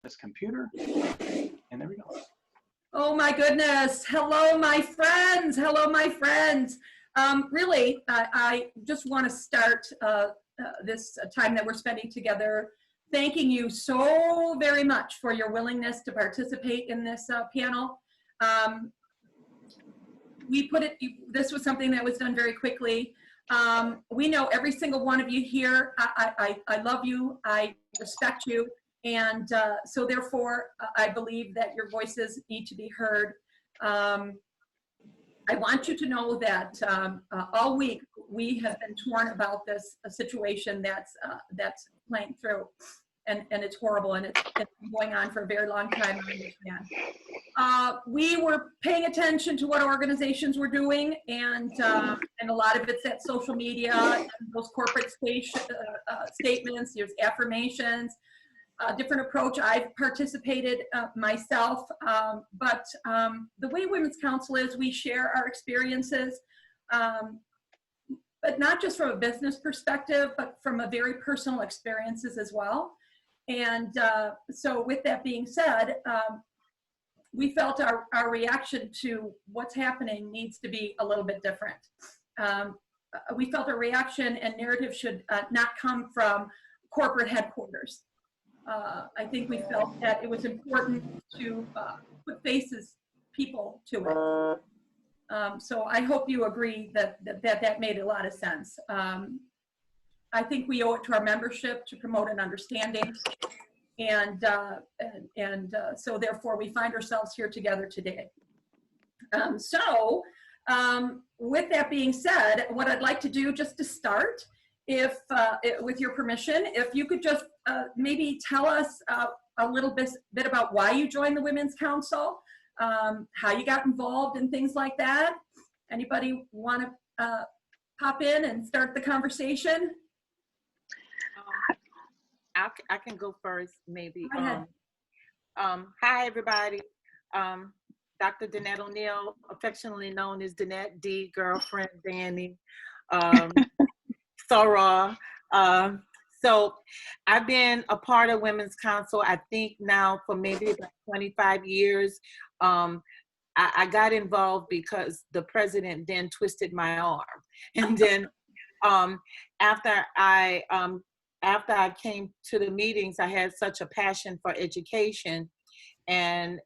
this computer, and there we go. Oh my goodness. Hello, my friends. Hello, my friends. Really, I just want to start this time that we're spending together thanking you so very much for your willingness to participate in this panel. This was something that was done very quickly. We know every single one of you here. I love you. I respect you. And so therefore, I believe that your voices need to be heard. I want you to know that all week we have been torn about this situation that's playing through, and it's horrible, and it's been going on for a very long time. I understand. We were paying attention to what organizations were doing, and a lot of it's at social media, and those corporate statements, there's affirmations. Different approach. I've participated myself, but the way Women's Council is, we share our experiences, but not just from a business perspective, but from a very personal experiences as well. And so with that being said, we felt our reaction to what's happening needs to be a little bit different. We felt our reaction and narrative should not come from corporate headquarters. I think we felt that it was important to put people to it. So I hope you agree that made a lot of sense. I think we owe it to our membership to promote an understanding, and so therefore we find ourselves here together today. With that being said, what I'd like to do just to start, with your permission, if you could just maybe tell us a little bit about why you joined the Women's Council, how you got involved and things like that. Anybody want to pop in and start the conversation? I can go first, maybe. Go ahead. Hi, everybody. Dr. Danette O'Neill, affectionately known as Danette D, girlfriend Danny. Sarah. So I've been a part of Women's Council, I think now for maybe about 25 years. I got involved because the president then twisted my arm. And then after I came to the meetings, I had such a passion for education and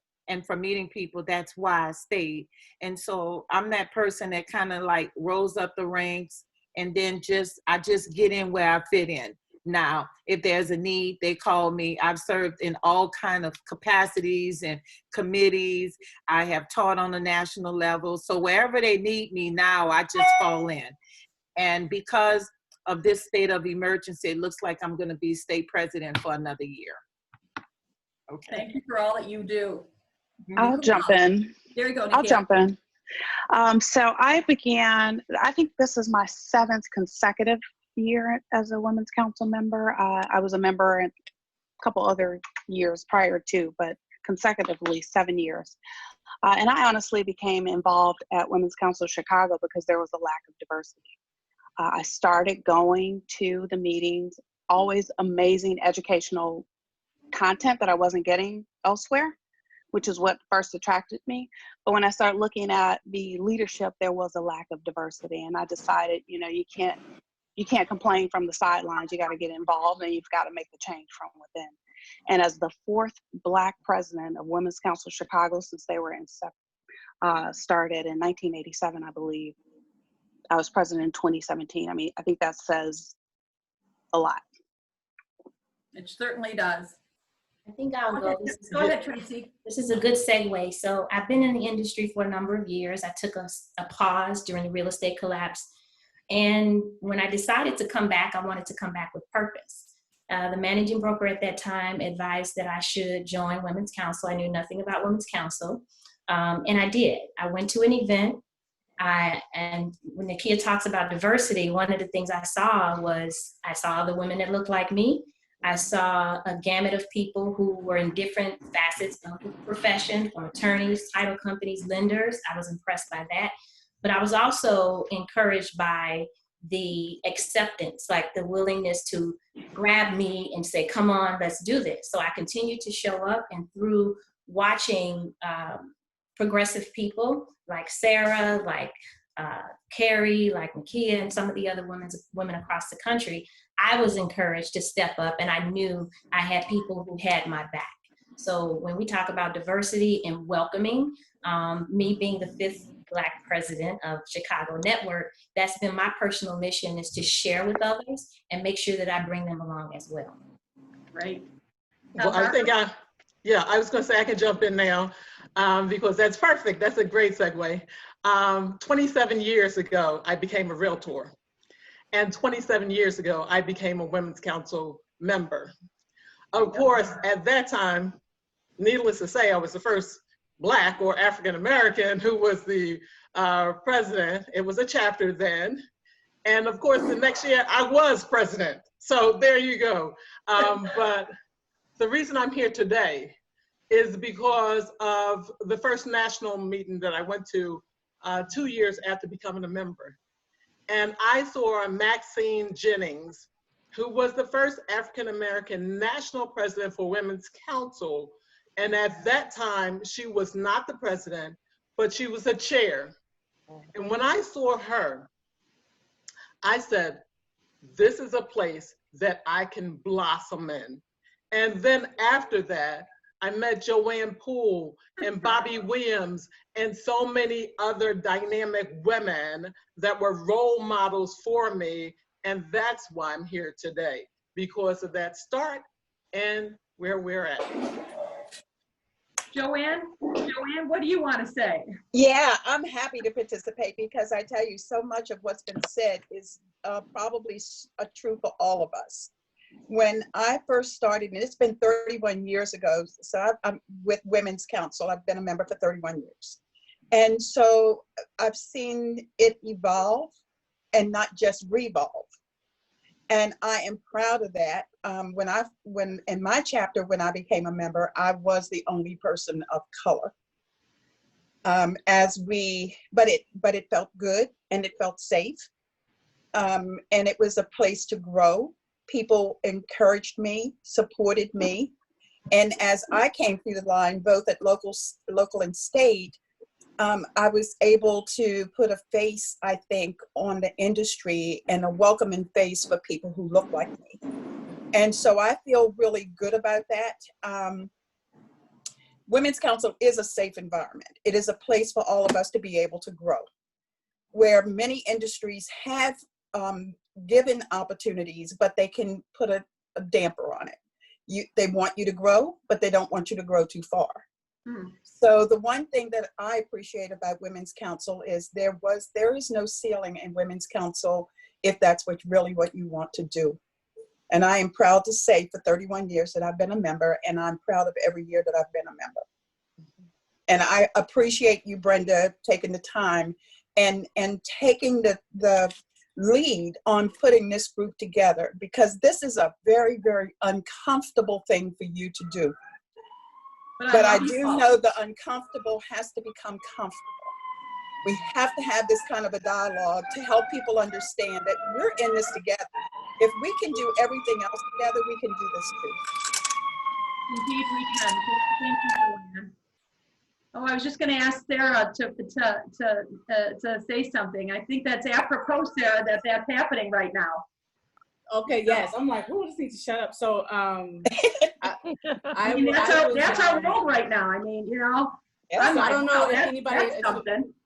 for meeting people. That's why I stayed. And so I'm that person that kind of like rose up the ranks, and then I just get in where I fit in. Now, if there's a need, they call me. I've served in all kind of capacities and committees. I have taught on a national level. So wherever they need me now, I just fall in. And because of this state of emergency, it looks like I'm gonna be state president for another year. Okay. Thank you for all that you do. I'll jump in. There you go, Nikki. I'll jump in. So I began, I think this is my 7th consecutive year as a Women's Council member. I was a member in a couple other years prior to, but consecutively 7 years. And I honestly became involved at Women's Council Chicago because there was a lack of diversity. I started going to the meetings, always amazing educational content that I wasn't getting elsewhere, which is what first attracted me. But when I started looking at the leadership, there was a lack of diversity. And I decided, you can't complain from the sidelines. You got to get involved, and you've got to make the change from within. And as the 4th Black president of Women's Council Chicago, since they were started in 1987, I believe, I was president in 2017. I mean, I think that says a lot. It certainly does. I think I'll go. Go ahead, Tracy. This is a good segue. So I've been in the industry for a number of years. I took a pause during the real estate collapse. And when I decided to come back, I wanted to come back with purpose. The managing broker at that time advised that I should join Women's Council. I knew nothing about Women's Council. And I did. I went to an event. And when Nakia talks about diversity, one of the things I saw other women that looked like me. I saw a gamut of people who were in different facets of the profession, from attorneys, title companies, lenders. I was impressed by that. But I was also encouraged by the acceptance, like the willingness to grab me and say, come on, let's do this. So I continued to show up, and through watching progressive people like Sarah, like Carrie, like Makia, and some of the other women across the country, I was encouraged to step up, and I knew I had people who had my back. So when we talk about diversity and welcoming, me being the 5th Black president of Chicago Network, that's been my personal mission, is to share with others and make sure that I bring them along as well. Right. Well, I think I was going to say I can jump in now because that's perfect. That's a great segue. 27 years ago, I became a realtor. And 27 years ago, I became a Women's Council member. Of course, at that time, needless to say, I was the first Black or African American who was the president. It was a chapter then. And of course, the next year I was president. So there you go. But the reason I'm here today is because of the first national meeting that I went to 2 years after becoming a member. And I saw Maxine Jennings, who was the first African American national president for Women's Council. And at that time, she was not the president, but she was a chair. And when I saw her, I said, this is a place that I can blossom in. And then after that, I met Joanne Poole and Bobby Williams and so many other dynamic women that were role models for me. And that's why I'm here today, because of that start and where we're at. Joanne, what do you want to say? Yeah, I'm happy to participate because I tell you, so much of what's been said is probably true for all of us. When I first started, and it's been 31 years ago, so I'm with Women's Council. I've been a member for 31 years. And so I've seen it evolve and not just revolve. And I am proud of that. When in my chapter, when I became a member, I was the only person of color. But it felt good and it felt safe. And it was a place to grow. People encouraged me, supported me. And as I came through the line, both at local and state, I was able to put a face, I think, on the industry and a welcoming face for people who look like me. And so I feel really good about that. Women's Council is a safe environment. It is a place for all of us to be able to grow, where many industries have given opportunities, but they can put a damper on it. They want you to grow, but they don't want you to grow too far. So the one thing that I appreciate about Women's Council is there is no ceiling in Women's Council if that's what you want to do. And I am proud to say for 31 years that I've been a member, and I'm proud of every year that I've been a member. And I appreciate you, Brenda, taking the time and taking the lead on putting this group together, because this is a very, very uncomfortable thing for you to do. But I do know the uncomfortable has to become comfortable. We have to have this kind of a dialogue to help people understand that we're in this together. If we can do everything else together, we can do this too. Indeed, we can. Thank you, Joanne. Oh, I was just going to ask Sarah to say something. I think that's apropos, Sarah, that's happening right now. Okay, yes. I'm like, who just needs to shut up? So I mean, that's our role right now. I mean, you know. Yes, I don't know if anybody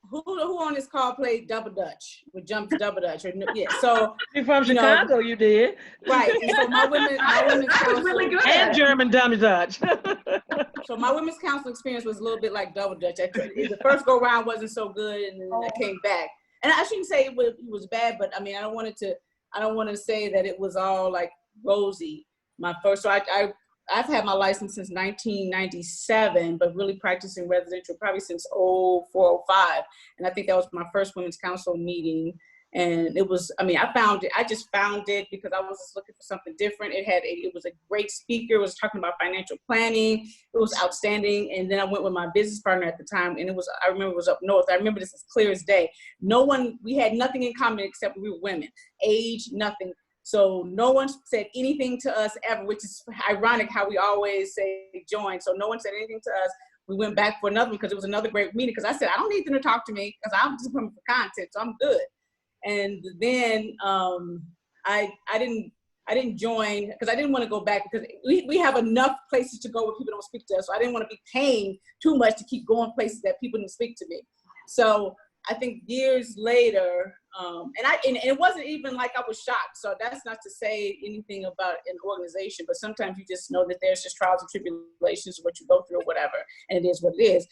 who on this call played double dutch, would jump to double dutch, or yeah. So you're from Chicago, you did. Right. And so my women's council, really good and German dummy Dutch. So my women's council experience was a little bit like double dutch. The first go round wasn't so good, and then I came back. And I shouldn't say it was bad, but I mean, I don't want to say that it was all like rosy. I've had my license since 1997, but really practicing residential probably since 04, 05. And I think that was my first Women's Council meeting. And it was, I mean, I just found it because I was just looking for something different. It was a great speaker. It was talking about financial planning. It was outstanding. And then I went with my business partner at the time, and I remember it was up north. I remember this as clear as day. We had nothing in common except we were women, age, nothing. So no one said anything to us ever, which is ironic how we always say join. So no one said anything to us. We went back for another one because it was another great meeting, because I said, I don't need them to talk to me because I'm just coming for content, so I'm good. And then I didn't join because I didn't want to go back, because we have enough places to go where people don't speak to us. So I didn't want to be paying too much to keep going places that people didn't speak to me. So I think years later, and it wasn't even like I was shocked. So that's not to say anything about an organization, but sometimes you just know that there's just trials and tribulations, what you go through or whatever, and it is what it is.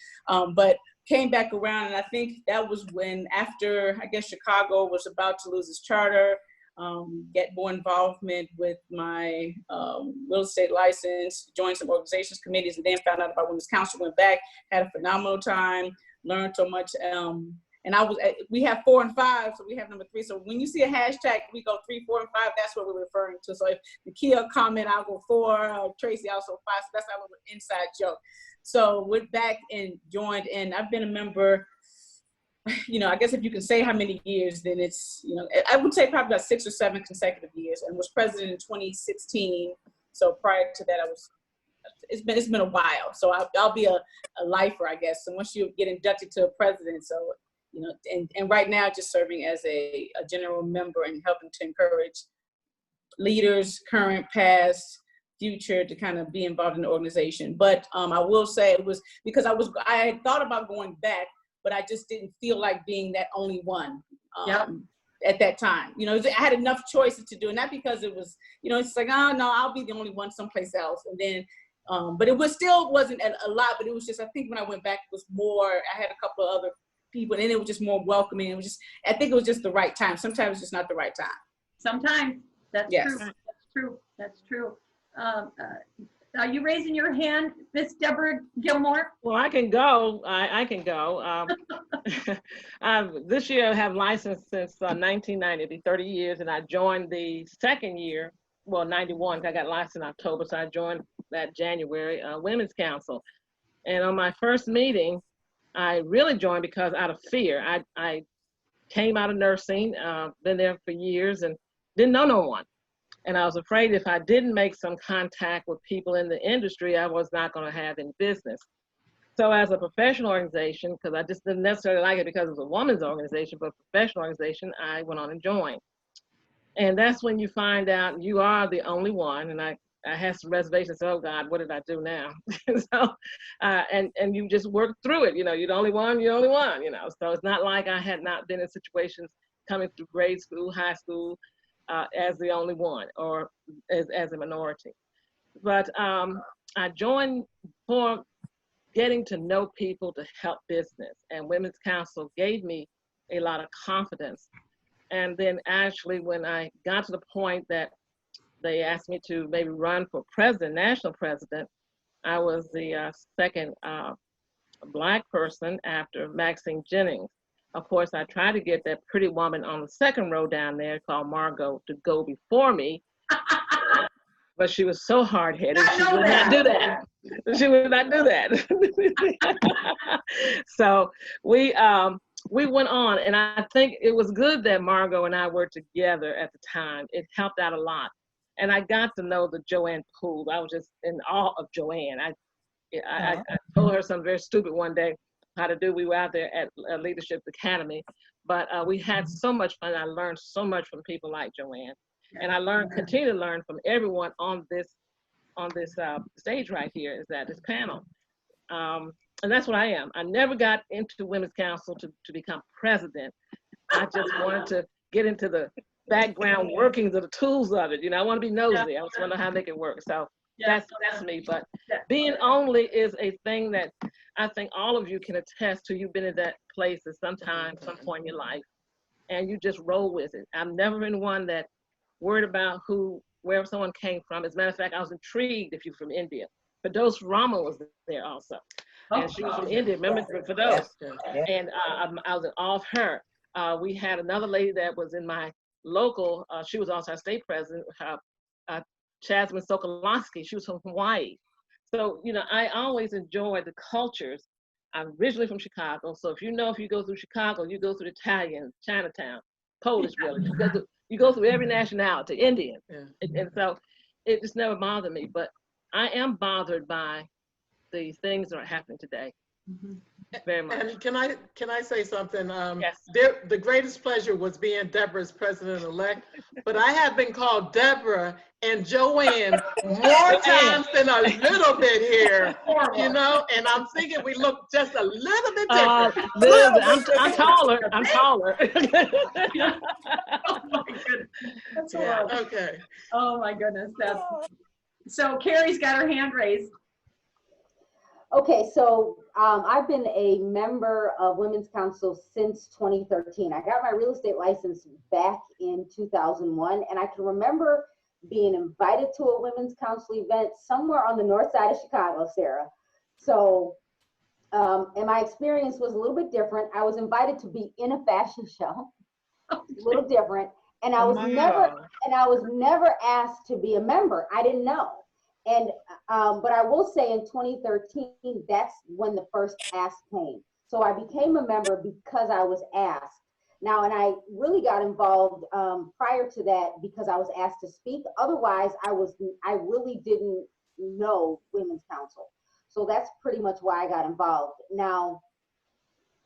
But came back around, and I think that was when, after, I guess, Chicago was about to lose its charter, get more involvement with my real estate license, joined some organizations, committees, and then found out about Women's Council, went back, had a phenomenal time, learned so much. And we have 4 and 5, so we have number 3. So when you see a hashtag, we go 3, 4, and 5, that's what we're referring to. So if the Kia comment, I'll go 4, Tracy also 5, so that's our little inside joke. So went back and joined, and I've been a member, I guess if you can say how many years, then it's, I would say probably about 6 or 7 consecutive years, and was president in 2016. So prior to that, it's been a while. So I'll be a lifer, I guess. So once you get inducted to a president, so, and right now just serving as a general member and helping to encourage leaders, current, past, future, to kind of be involved in the organization. But I will say it was because I had thought about going back, but I just didn't feel like being that only one at that time. I had enough choices to do, and not because it was, it's like, oh no, I'll be the only one someplace else. And then, but it still wasn't a lot, but it was just, I think when I went back, it was more, I had a couple of other people, and then it was just more welcoming. It was just, I think it was just the right time. Sometimes it's just not the right time. Sometimes, that's true. That's true. That's true. Are you raising your hand, Miss Deborah Gilmore? Well, I can go. I can go. This year I have licensed since 1990, it'll be 30 years, and I joined the second year, 91, I got licensed in October, so I joined that January, Women's Council. And on my first meeting, I really joined because out of fear. I came out of nursing, been there for years, and didn't know no one. And I was afraid if I didn't make some contact with people in the industry, I was not going to have any business. So as a professional organization, because I just didn't necessarily like it because it was a woman's organization, but a professional organization, I went on and joined. And that's when you find out you are the only one. And I had some reservations. Oh God, what did I do now? So, and you just work through it. You're the only one, you're the only one, So it's not like I had not been in situations coming through grade school, high school, as the only one or as a minority. But I joined for getting to know people to help business, and Women's Council gave me a lot of confidence. And then actually when I got to the point that they asked me to maybe run for president, national president, I was the second Black person after Maxine Jennings. Of course, I tried to get that pretty woman on the second row down there called Margot to go before me, but she was so hard-headed, she would not do that. She would not do that. So we went on, and I think it was good that Margot and I were together at the time. It helped out a lot. And I got to know the Joanne Poole. I was just in awe of Joanne. I told her something very stupid one day, how to do. We were out there at Leadership Academy, but we had so much fun. I learned so much from people like Joanne, and I continue to learn from everyone on this stage right here, is that this panel, and that's what I am. I never got into Women's Council to become president. I just wanted to get into the background workings of the tools of it. I want to be nosy. I just want to know how to make it work. So that's me. But being only is a thing that I think all of you can attest to. You've been in that place at some time, some point in your life, and you just roll with it. I've never been one that worried about where someone came from. As a matter of fact, I was intrigued if you're from India. Firdose Rama was there also, and she was from India. Remember Firdose? And I was in awe of her. We had another lady that was in my local, she was also our state president, Jasmine Sokolonsky. She was from Hawaii. So, you know, I always enjoy the cultures. I'm originally from Chicago. So if you go through Chicago, you go through Italian, Chinatown, Polish village. You go through every nationality, Indian. Yeah. And so it just never bothered me. But I am bothered by the things that are happening today. Very much. And can I say something? Yes. The greatest pleasure was being Deborah's president-elect, but I have been called Deborah and Joanne more times than a little bit here, you know, and I'm thinking we look just a little bit different. I'm taller. I'm taller. Oh my goodness. That's Yeah, horrible. okay. Oh my goodness. So Carrie's got her hand raised. Okay, so I've been a member of Women's Council since 2013. I got my real estate license back in 2001, and I can remember being invited to a Women's Council event somewhere on the north side of Chicago, Sarah. So, and my experience was a little bit different. I was invited to be in a fashion show, a little different, and I was never asked to be a member. I didn't know. And, but I will say in 2013, that's when the first ask came. So I became a member because I was asked. Now, and I really got involved prior to that because I was asked to speak. Otherwise, I really didn't know Women's Council. So that's pretty much why I got involved. Now,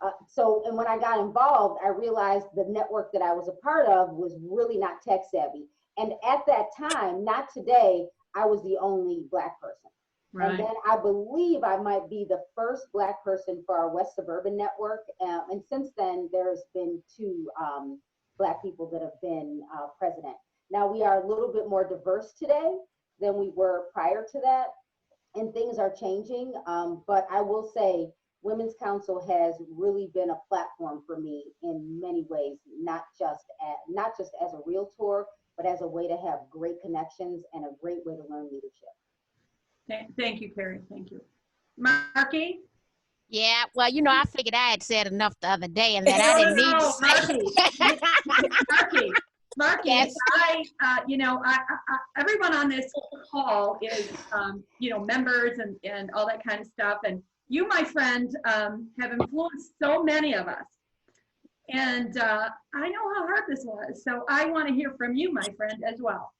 and when I got involved, I realized the network that I was a part of was really not tech savvy. And at that time, not today, I was the only Black person. Right. And then I believe I might be the first Black person for our West Suburban network. And since then, there's been 2 Black people that have been president. Now, we are a little bit more diverse today than we were prior to that. And things are changing. But I will say, Women's Council has really been a platform for me in many ways, not just as a realtor, but as a way to have great connections and a great way to learn leadership. Thank you, Carrie. Thank you. Marky? Yeah, well, you know, I figured I had said enough the other day and that I didn't need to say. Marky, yes. Everyone on this call is, members and all that kind of stuff. And you, my friend, have influenced so many of us. And I know how hard this was. So I want to hear from you, my friend, as well.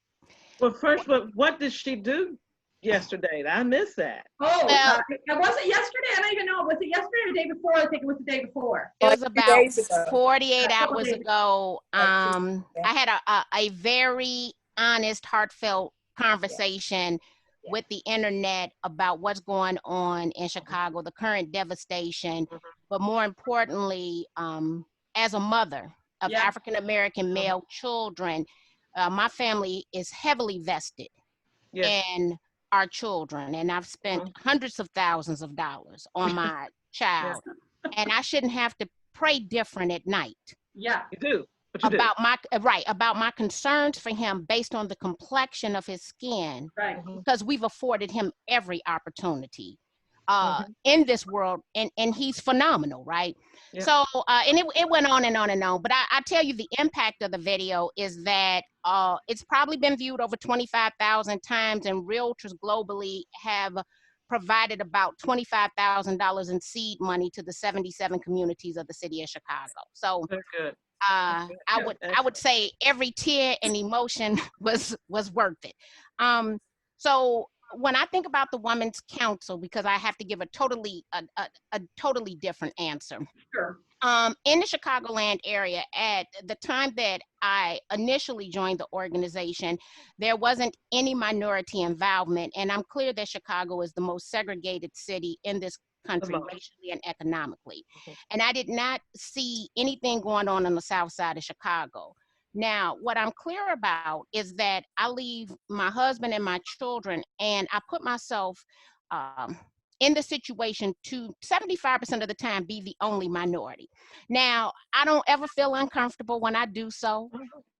Well, first, what did she do yesterday? I missed that. Oh, was it yesterday? I don't even know. Was it yesterday or the day before? I think it was the day before. It was about 48 hours ago. I had a very honest, heartfelt conversation with the internet about what's going on in Chicago, the current devastation, but more importantly, as a mother of African-American male children, my family is heavily vested in our children. And I've spent hundreds of thousands of dollars on my child. And I shouldn't have to pray different at night. Yeah, you do. About my concerns for him based on the complexion of his skin. Right. Because we've afforded him every opportunity in this world, and he's phenomenal, right? Yeah. So, and it went on and on and on, but I tell you the impact of the video is that it's probably been viewed over 25,000 times, and realtors globally have provided about $25,000 in seed money to the 77 communities of the city of Chicago. So good. I would say every tear and emotion was worth it. So when I think about the Women's Council, because I have to give a totally different answer. Sure. In the Chicagoland area, at the time that I initially joined the organization, there wasn't any minority involvement, and I'm clear that Chicago is the most segregated city in this country, racially and economically. And I did not see anything going on the south side of Chicago. Now, what I'm clear about is that I leave my husband and my children, and I put myself in the situation to 75% of the time be the only minority. Now, I don't ever feel uncomfortable when I do so.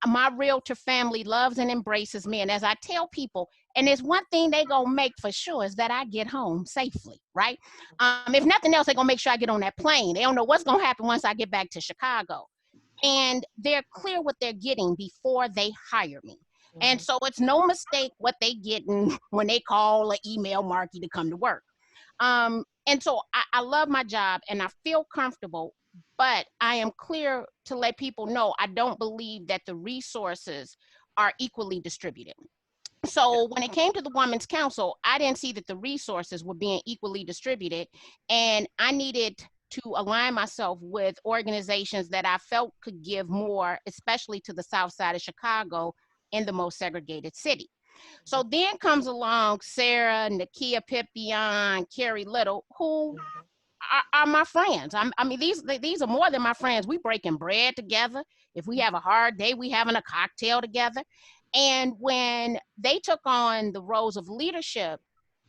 My realtor family loves and embraces me. And as I tell people, and there's one thing they gonna make for sure is that I get home safely, right? If nothing else, they're gonna make sure I get on that plane. They don't know what's gonna happen once I get back to Chicago. and they're clear what they're getting before they hire me. And so it's no mistake what they getting when they call or email Marky to come to work. And so I love my job and I feel comfortable, but I am clear to let people know I don't believe that the resources are equally distributed. So when it came to the Women's Council, I didn't see that the resources were being equally distributed, and I needed to align myself with organizations that I felt could give more, especially to the South Side of Chicago in the most segregated city. So then comes along Sarah, Nakia Pipion, Carrie Little, who are my friends. I mean, these are more than my friends. We breaking bread together. If we have a hard day, we having a cocktail together. And when they took on the roles of leadership,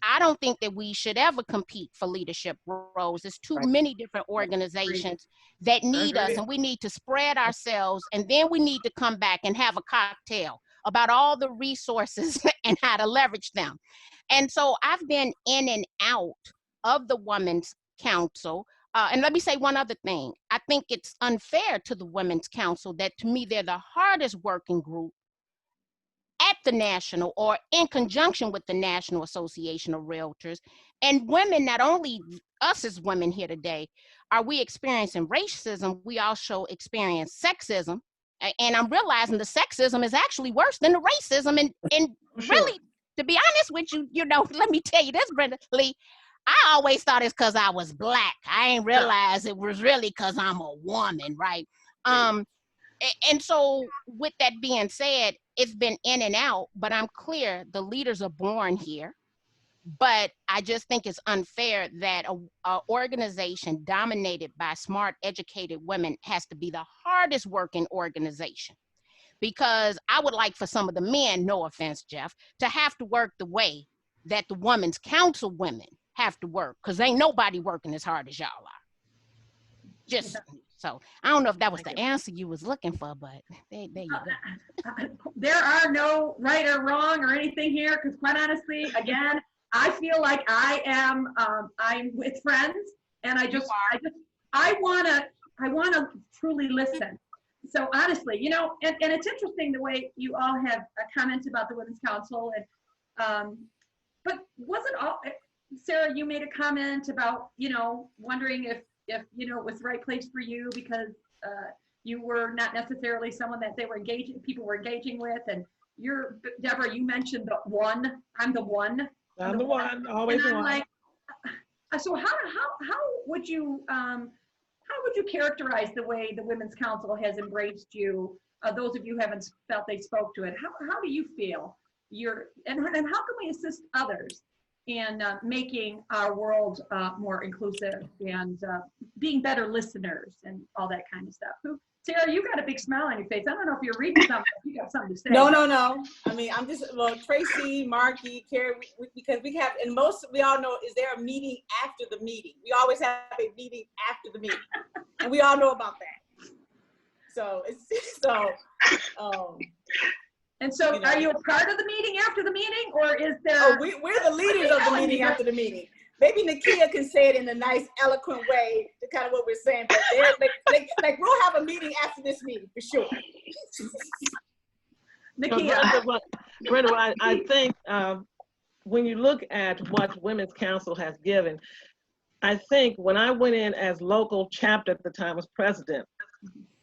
I don't think that we should ever compete for leadership roles. There's too many different organizations that need us, and we need to spread ourselves, and then we need to come back and have a cocktail about all the resources and how to leverage them. And so I've been in and out of the Women's Council. And let me say one other thing. I think it's unfair to the Women's Council that, to me, they're the hardest working group at the national, or in conjunction with the National Association of Realtors. And women, not only us as women here today, are we experiencing racism, we also experience sexism. And I'm realizing the sexism is actually worse than the racism. And really, to be honest with you, you know, let me tell you this, Brenda Lee, I always thought it's because I was Black. I ain't realized it was really because I'm a woman, right? And so with that being said, it's been in and out, but I'm clear the leaders are born here. But I just think it's unfair that a organization dominated by smart, educated women has to be the hardest working organization. Because I would like for some of the men, no offense, Jeff, to have to work the way that the Women's Council women have to work, because ain't nobody working as hard as y'all are. Just so I don't know if that was the answer you was looking for, but there you go. There are no right or wrong or anything here, because quite honestly, again, I feel like I'm with friends, and I wanna truly listen. So honestly, you know, and it's interesting the way you all have a comment about the Women's Council, and but wasn't all, Sarah, you made a comment about, you know, wondering if you know it was the right place for you because you were not necessarily someone that people were engaging with, and you're, Deborah, you mentioned the one. I'm the one. I'm the one, always the one. Like, so how would you characterize the way the Women's Council has embraced you? Those of you who haven't felt they spoke to it, how do you feel? And how can we assist others in making our world more inclusive and being better listeners and all that kind of stuff? Sarah, you got a big smile on your face. I don't know if you're reading something. You got something to say. No. I mean, I'm just, well, Tracy, Marky, Carrie, because we have, and we all know, is there a meeting after the meeting? We always have a meeting after the meeting, and we all know about that. So and so, you know, are you a part of the meeting after the meeting, or is there? Oh, we're the leaders of the meeting after the meeting. Maybe Nakia can say it in a nice, eloquent way to kind of what we're saying, but like we'll have a meeting after this meeting for sure. Nakia. Brenda, I think when you look at what Women's Council has given, I think when I went in as local chapter at the time, was president,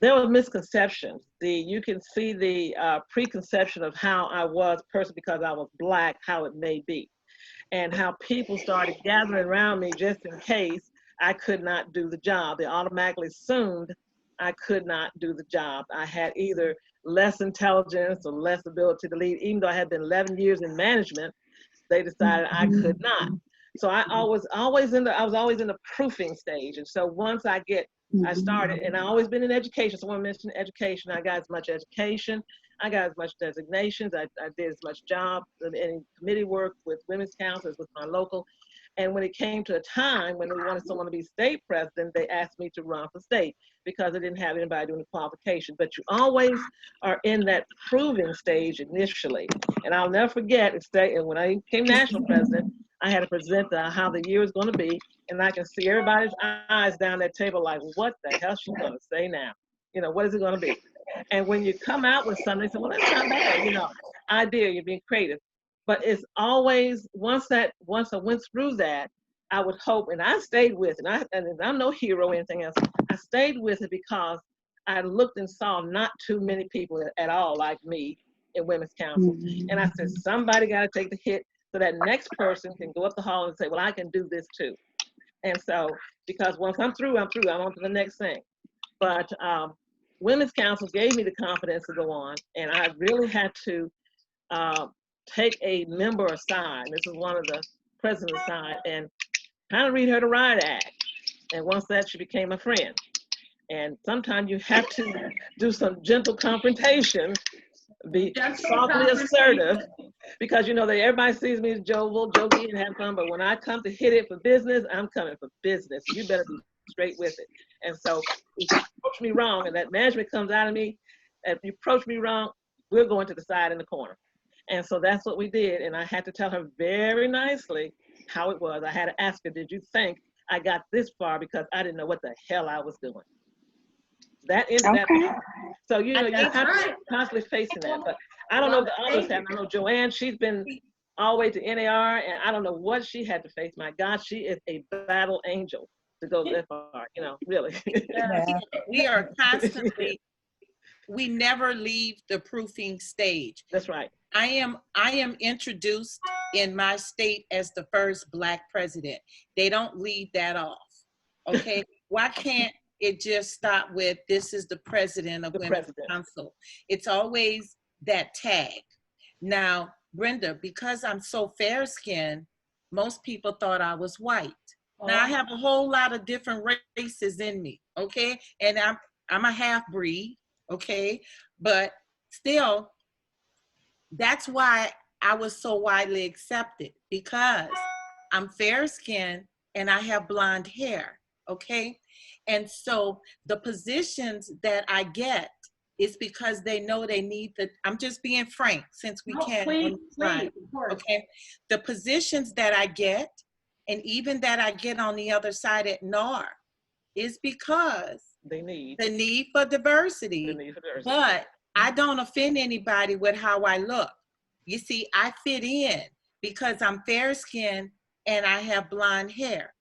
there were misconceptions. You can see the preconception of how I was person because I was Black, how it may be, and how people started gathering around me just in case I could not do the job. They automatically assumed I could not do the job. I had either less intelligence or less ability to lead. Even though I had been 11 years in management, they decided I could not. So I was always in the proofing stage. And so once I started, and I've always been in education. Someone mentioned education. I got as much education. I got as much designations. I did as much job in committee work with Women's Council as with my local. And when it came to a time when they wanted someone to be state president, they asked me to run for state because they didn't have anybody doing the qualification. But you always are in that proving stage initially. And I'll never forget, when I became national president, I had to present how the year was going to be. And I can see everybody's eyes down that table like, what the hell is she going to say now? You know, what is it going to be? And when you come out with something, they say, well, that's not bad, you know, idea, you're being creative. But it's always, once I went through that, I would hope, and I stayed with it. And I'm no hero or anything else. I stayed with it because I looked and saw not too many people at all like me in Women's Council. And I said, somebody got to take the hit so that next person can go up the hall and say, well, I can do this too. And so, because once I'm through, I'm on to the next thing. But Women's Council gave me the confidence to go on, and I really had to take a member aside. This is one of the president's side, and kind of read her the riot act. And once that, she became a friend. And sometimes you have to do some gentle confrontation, be softly assertive, because you know that everybody sees me as jovial, jokey, and have fun. But when I come to hit it for business, I'm coming for business. You better be straight with it. And so if you approach me wrong, and that management comes out of me, if you approach me wrong, we're going to the side in the corner. And so that's what we did. And I had to tell her very nicely how it was. I had to ask her, did you think I got this far? Because I didn't know what the hell I was doing. That is that. So, you know, you have to constantly facing that. But I don't know the others have. I know Joanne, she's been all the way to NAR, and I don't know what she had to face. My God, she is a battle angel to go that far, you know, really. We are constantly, we never leave the proofing stage. That's right. I am introduced in my state as the first Black president. They don't leave that off, okay? Why can't it just stop with, this is the president of Women's Council? It's always that tag. Now, Brenda, because I'm so fair-skinned, most people thought I was white. Now, I have a whole lot of different races in me, okay? And I'm a half-breed, okay? But still, that's why I was so widely accepted, because I'm fair-skinned and I have blonde hair, okay? And so the positions that I get is because they know they need the, I'm just being frank since we can. Please, okay? The positions that I get, and even that I get on the other side at NAR, is because they need the need for diversity. But I don't offend anybody with how I look. You see, I fit in because I'm fair-skinned and I have blonde hair.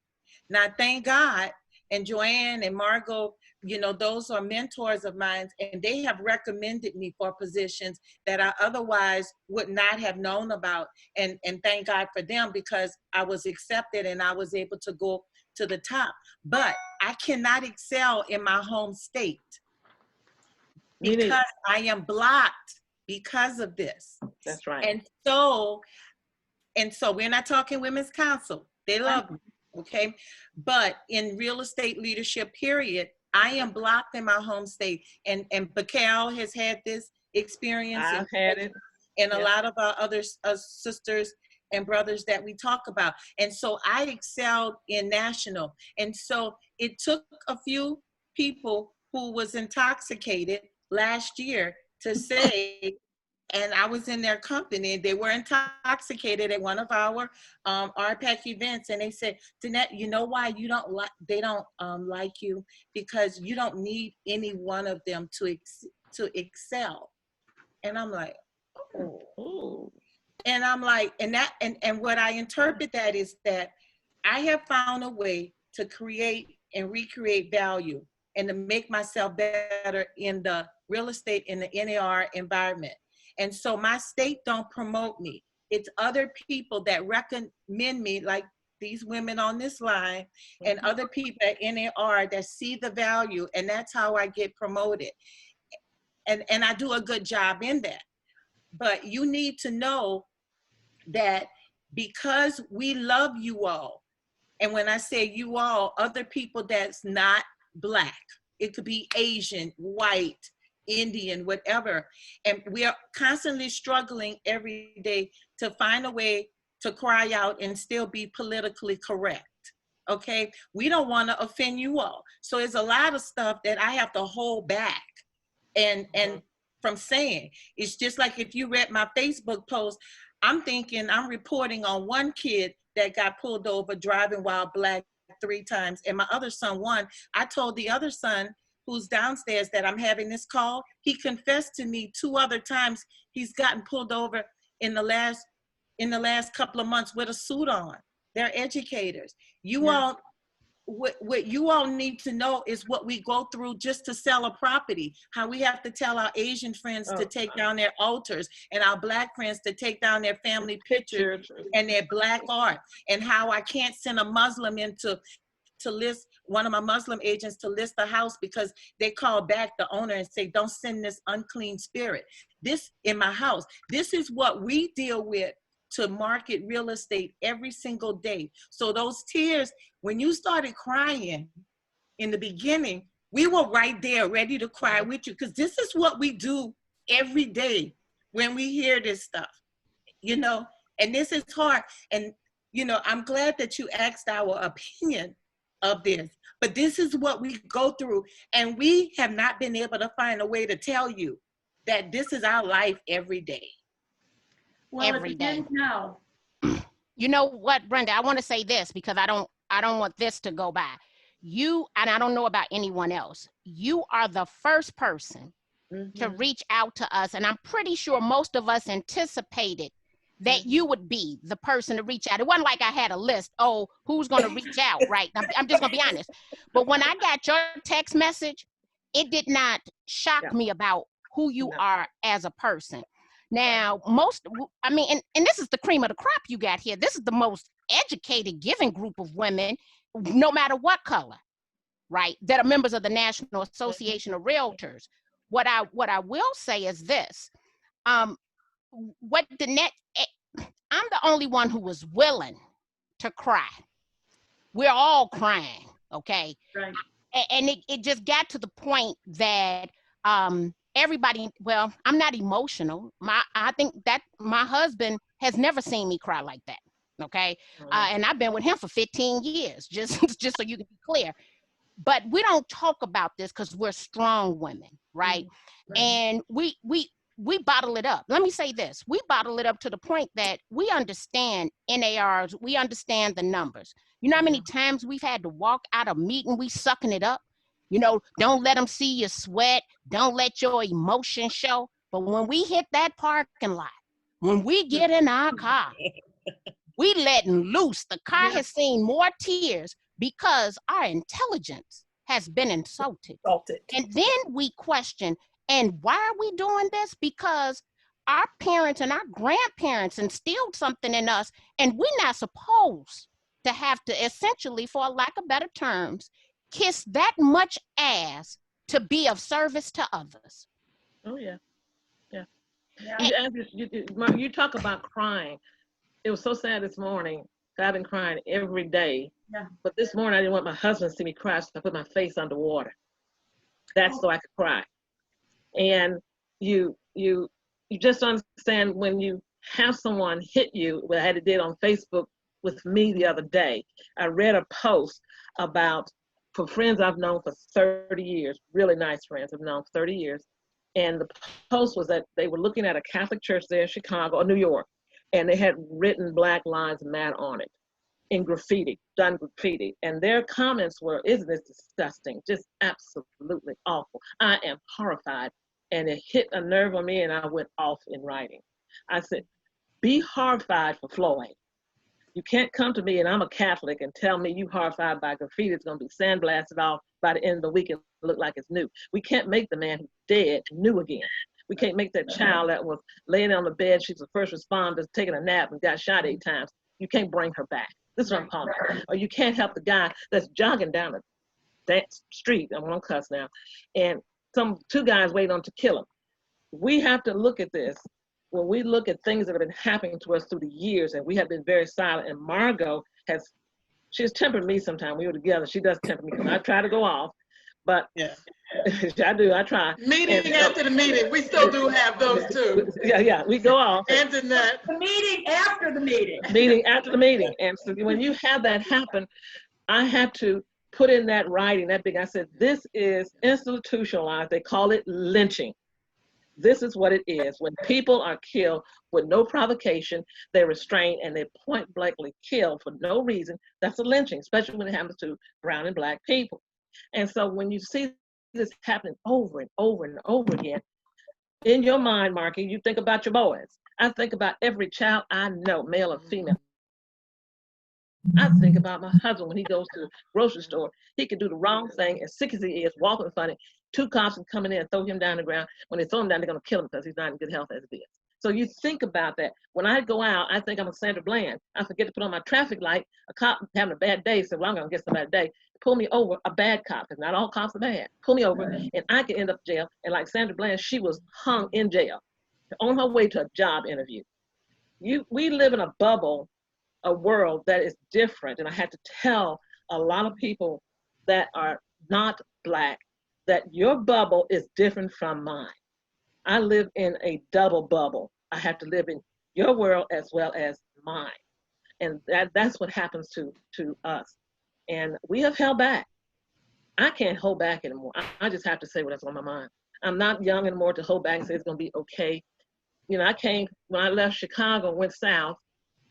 Now, thank God, and Joanne and Margot, you know, those are mentors of mine, and they have recommended me for positions that I otherwise would not have known about. And thank God for them, because I was accepted and I was able to go to the top. But I cannot excel in my home state because I am blocked because of this. That's right. And so we're not talking Women's Council. They love me, okay? But in real estate leadership, period, I am blocked in my home state. And Bakel has had this experience. I've had it. And a lot of our other sisters and brothers that we talk about. And so I excelled in national. And so it took a few people who was intoxicated last year to say, and I was in their company, they were intoxicated at one of our RPAC events, and they said, Danette, you know why you don't like, they don't like you? Because you don't need any one of them to excel. And I'm like, oh. And I'm like, and what I interpret that is that I have found a way to create and recreate value and to make myself better in the real estate, in the NAR environment. And so my state don't promote me. It's other people that recommend me, like these women on this line, and other people at NAR that see the value, and that's how I get promoted. And I do a good job in that. But you need to know that because we love you all, and when I say you all, other people that's not Black, it could be Asian, white, Indian, whatever. And we are constantly struggling every day to find a way to cry out and still be politically correct, okay? We don't want to offend you all. So there's a lot of stuff that I have to hold back and from saying. It's just like if you read my Facebook post, I'm thinking I'm reporting on one kid that got pulled over driving while Black 3 times, and my other son won. I told the other son, who's downstairs that I'm having this call, he confessed to me 2 other times he's gotten pulled over in the last couple of months with a suit on. They're educators. You all, what you all need to know is what we go through just to sell a property, how we have to tell our Asian friends to take down their altars and our Black friends to take down their family pictures and their Black art, and how I can't send a Muslim in to list, one of my Muslim agents to list the house because they call back the owner and say, don't send this unclean spirit this in my house. This is what we deal with to market real estate every single day. So those tears, when you started crying in the beginning, we were right there ready to cry with you, because this is what we do every day when we hear this stuff, you know, and this is hard. And, you know, I'm glad that you asked our opinion of this, but this is what we go through, and we have not been able to find a way to tell you that this is our life every day. Well, Every it begins day. now. You know what, Brenda, I want to say this because I don't want this to go by. You, and I don't know about anyone else, you are the first person to reach out to us, and I'm pretty sure most of us anticipated that you would be the person to reach out. It wasn't like I had a list, oh, who's going to reach out, right? I'm just going to be honest. But when I got your text message, it did not shock me about who you are as a person. Now, I mean, and this is the cream of the crop you got here. This is the most educated, giving group of women, no matter what color, right, that are members of the National Association of Realtors. What I will say is this. I'm the only one who was willing to cry. We're all crying, okay? Right. And it just got to the point that everybody, well, I'm not emotional. I think that my husband has never seen me cry like that, okay? And I've been with him for 15 years, just so you can be clear. But we don't talk about this because we're strong women, right? And we bottle it up. Let me say this. We bottle it up to the point that we understand NARs. We understand the numbers. You know how many times we've had to walk out of a meeting, we sucking it up? You know, don't let them see you sweat. Don't let your emotions show. But when we hit that parking lot, when we get in our car, we letting loose. The car has seen more tears because our intelligence has been insulted. And then we question, and why are we doing this? Because our parents and our grandparents instilled something in us, and we're not supposed to have to, essentially, for lack of better terms, kiss that much ass to be of service to others. Oh, yeah. You talk about crying. It was so sad this morning. I've been crying every day. But this morning, I didn't want my husband to see me cry, so I put my face underwater. That's so I could cry. And you just understand when you have someone hit you, what I did on Facebook with me the other day. I read a post about, for friends I've known for 30 years, really nice friends I've known for 30 years. And the post was that they were looking at a Catholic church there in Chicago or New York, and they had written Black Lives Matter on it in graffiti, done graffiti. And their comments were, isn't this disgusting? Just absolutely awful. I am horrified. And it hit a nerve on me, and I went off in writing. I said, be horrified for Floyd. You can't come to me, and I'm a Catholic, and tell me you horrified by graffiti. It's going to be sandblasted off by the end of the week and look like it's new. We can't make the man who's dead new again. We can't make that child that was laying on the bed, she's a first responder, taking a nap and got shot 8 times. You can't bring her back. This is what I'm calling it. Or you can't help the guy that's jogging down that street, I'm gonna cuss now, and 2 guys waiting on to kill him. We have to look at this. When we look at things that have been happening to us through the years, and we have been very silent, and Margot she's tempered me sometimes. We were together, she does temper me, because I try to go off, but I try. Meeting after the meeting, we still do have those too. Yeah, we go off. Internet. The meeting after the meeting. Meeting after the meeting. And so when you have that happen, I had to put in that writing, I said, this is institutionalized. They call it lynching. This is what it is. When people are killed with no provocation, they're restrained and they point blankly kill for no reason. That's a lynching, especially when it happens to brown and Black people. And so when you see this happening over and over and over again. In your mind, Marky, you think about your boys. I think about every child I know, male or female. I think about my husband when he goes to the grocery store. He can do the wrong thing, as sick as he is, walking funny. 2 cops can come in there and throw him down the ground. When they throw him down, they're going to kill him because he's not in good health as it is. So you think about that. When I go out, I think I'm a Sandra Bland. I forget to put on my traffic light. A cop having a bad day said, well, I'm going to get somebody today. Pull me over, a bad cop, because not all cops are bad. Pull me over, and I can end up in jail. And like Sandra Bland, she was hung in jail on her way to a job interview. We live in a bubble, a world that is different. And I had to tell a lot of people that are not Black that your bubble is different from mine. I live in a double bubble. I have to live in your world as well as mine. And that's what happens to us. And we have held back. I can't hold back anymore. I just have to say what's on my mind. I'm not young anymore to hold back and say it's gonna be okay. You know, when I left Chicago, went south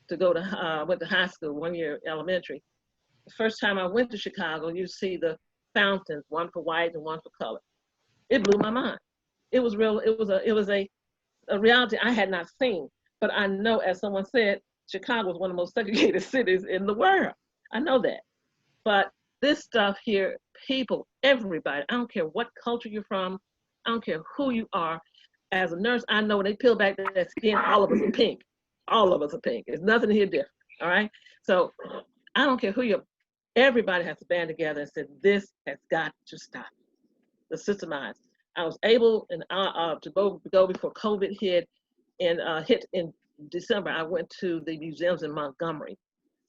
to go to, went to high school, 1 year elementary. The first time I went to Chicago, you see the fountains, one for white and one for color. It blew my mind. It was real. It was a reality I had not seen. But I know, as someone said, Chicago is one of the most segregated cities in the world. I know that. But this stuff here, people, everybody, I don't care what culture you're from, I don't care who you are. As a nurse, I know when they peel back that skin, all of us are pink. All of us are pink. There's nothing here different. All right. So I don't care who you're. Everybody has to band together and say, this has got to stop. The systemized. I was able to go before COVID hit in December. I went to the museums in Montgomery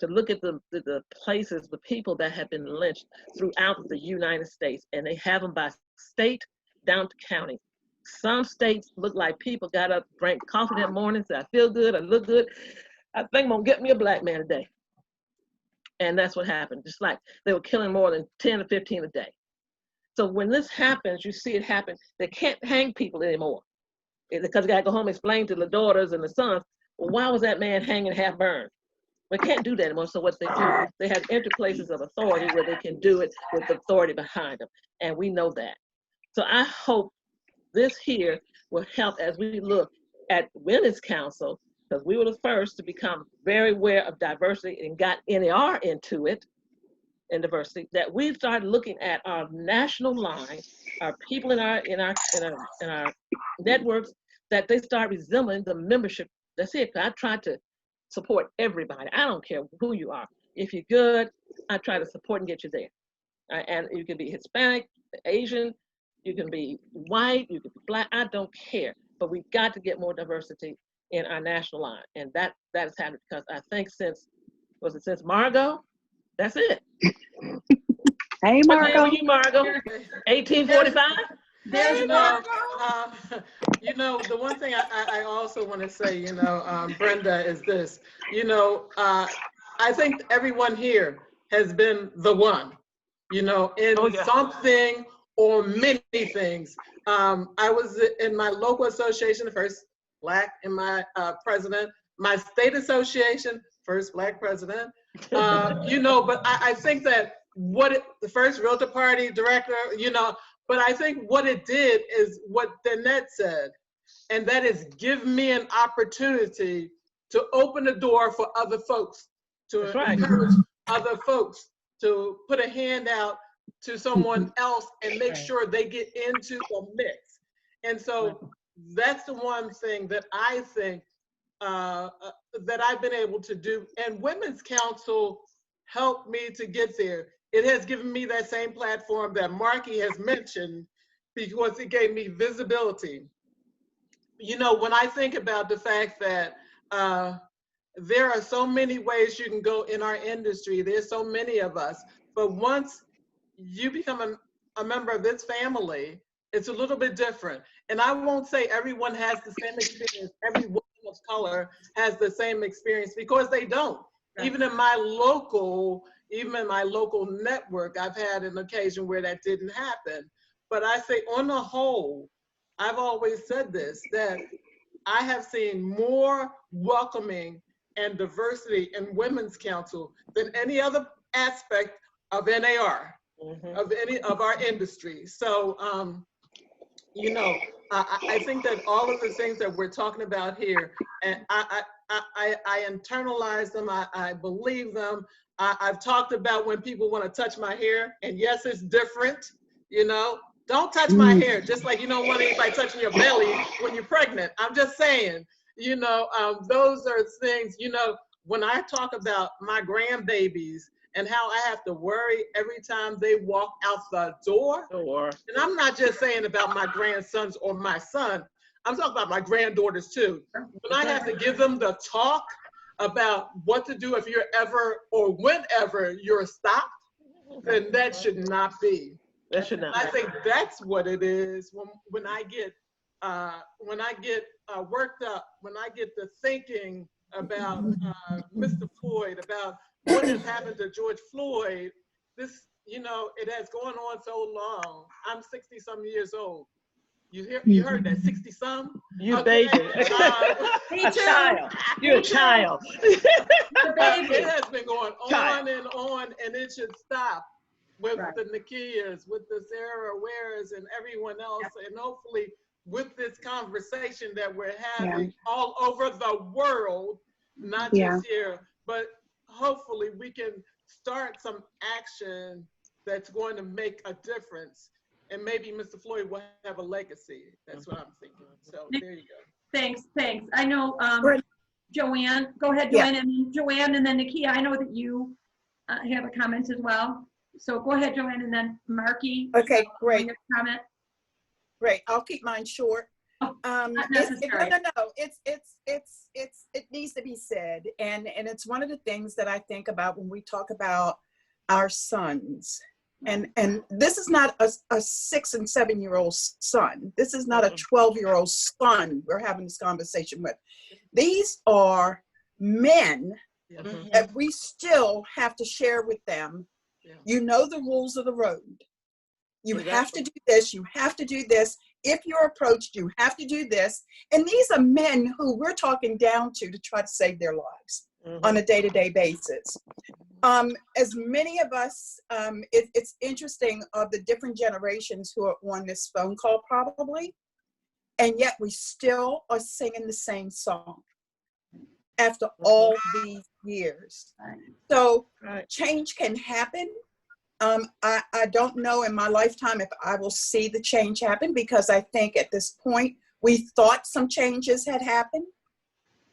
to look at the places, the people that have been lynched throughout the United States, and they have them by state down to county. Some states look like people got up, drank coffee that morning, said, I feel good, I look good. I think I'm gonna get me a Black man today. And that's what happened. Just like they were killing more than 10 or 15 a day. So when this happens, you see it happen. They can't hang people anymore because they got to go home and explain to the daughters and the sons, well, why was that man hanging half burned? We can't do that anymore. So what they do, they have interplaces of authority where they can do it with the authority behind them. And we know that. So I hope this here will help as we look at Women's Council, because we were the first to become very aware of diversity and got NAR into it, and diversity, that we've started looking at our national line, our people in our networks, that they start resembling the membership. That's it. I try to support everybody. I don't care who you are. If you're good, I try to support and get you there. And you can be Hispanic, Asian, you can be white, you can be Black. I don't care. But we've got to get more diversity in our national line, and that has happened because I think since Margot. That's it. Hey, Margo. What you, Margo? 1845? There's you know, the one thing I also want to say, you know, Brenda, is this. You know, I think everyone here has been the one, you know, in something or many things. I was in my local association, the first Black in my president, my state association, first Black president. You know, but I think that the first Realtor Party director, you know, but I think what it did is what Danette said, and that is give me an opportunity to open the door for other folks, to encourage other folks to put a hand out to someone else and make sure they get into the mix. And so that's the one thing that I think that I've been able to do. And Women's Council helped me to get there. It has given me that same platform that Marky has mentioned because it gave me visibility. You know, when I think about the fact that there are so many ways you can go in our industry, there's so many of us, but once you become a member of this family, it's a little bit different. And I won't say everyone has the same experience, every woman of color has the same experience, because they don't. Right. Even in my local network, I've had an occasion where that didn't happen. But I say on the whole, I've always said this, that I have seen more welcoming and diversity in Women's Council than any other aspect of NAR. of any of our industry. So, you know, I think that all of the things that we're talking about here, and I internalize them, I believe them. I've talked about when people want to touch my hair, and yes, it's different, you know. Don't touch my hair, just like you don't want anybody touching your belly when you're pregnant. I'm just saying, you know, those are things, you know, when I talk about my grandbabies and how I have to worry every time they walk out the door. And I'm not just saying about my grandsons or my son, I'm talking about my granddaughters too. When I have to give them the talk about what to do if you're ever or whenever you're stopped, then that should not be. That should not. I think that's what it is when I get worked up, when I get to thinking about Mr. Floyd, about what has happened to George Floyd. This, you know, it has gone on so long. I'm 60 some years old. You heard that, 60 some? You okay. baby. A child. You're a child. It has been going on and on, and it should stop with the Nakias, with the Sarah Wares and everyone else, and hopefully with this conversation that we're having all over the world, not just here, but hopefully we can start some action that's going to make a difference. And maybe Mr. Floyd will have a legacy. That's what I'm thinking. So there you go. Thanks. I know, Joanne, go ahead, Joanne, and Joanne, and then Nakia, I know that you have a comment as well. So go ahead, Joanne, and then Marky. Okay, great. Comment. Great, I'll keep mine short. Not necessary. No, it needs to be said. And it's one of the things that I think about when we talk about our sons. And this is not a 6 and 7 year old son. This is not a 12-year-old son we're having this conversation with. These are men that we still have to share with them. You know the rules of the road. You have to do this, you have to do this. If you're approached, you have to do this. And these are men who we're talking down to try to save their lives on a day-to-day basis. As many of us, it's interesting of the different generations who are on this phone call probably, and yet we still are singing the same song after all these years. So change can happen. I don't know in my lifetime if I will see the change happen, because I think at this point we thought some changes had happened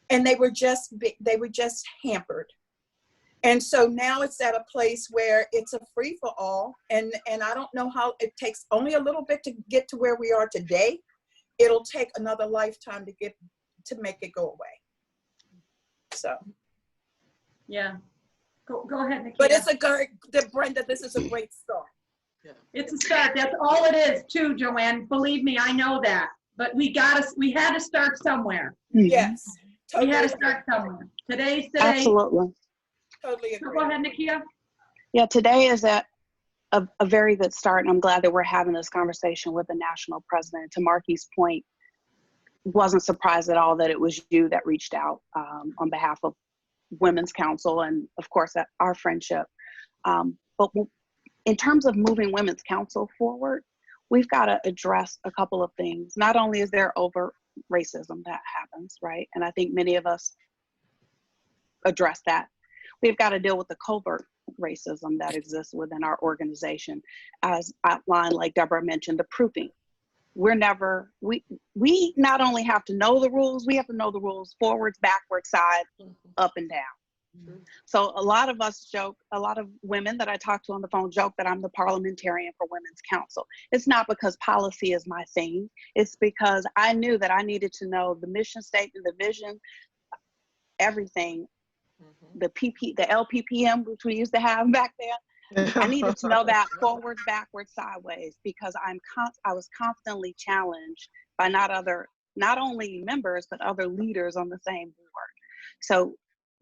and they were just hampered. And so now it's at a place where it's a free for all. And I don't know how it takes only a little bit to get to where we are today. It'll take another lifetime to make it go away. So. Yeah. Go ahead, Nakia. But Brenda, this is a great start. It's a start. That's all it is too, Joanne. Believe me, I know that. But we had to start somewhere. Yes. Totally. We had to start somewhere. Today's today. Absolutely. Totally agree. So go ahead, Nakia. Yeah, today is a very good start, and I'm glad that we're having this conversation with the national president. To Marky's point, wasn't surprised at all that it was you that reached out on behalf of Women's Council and, of course, our friendship. But in terms of moving Women's Council forward, we've got to address a couple of things. Not only is there overt racism that happens, right? And I think many of us address that. We've got to deal with the covert racism that exists within our organization, as outlined, like Deborah mentioned, the proofing. We not only have to know the rules, we have to know the rules forwards, backwards, side, up and down. So a lot of us joke, a lot of women that I talk to on the phone joke that I'm the parliamentarian for Women's Council. It's not because policy is my thing. It's because I knew that I needed to know the mission statement, the vision, everything, the LPPM, which we used to have back then. I needed to know that forwards, backwards, sideways, because I was constantly challenged by not only members, but other leaders on the same board. So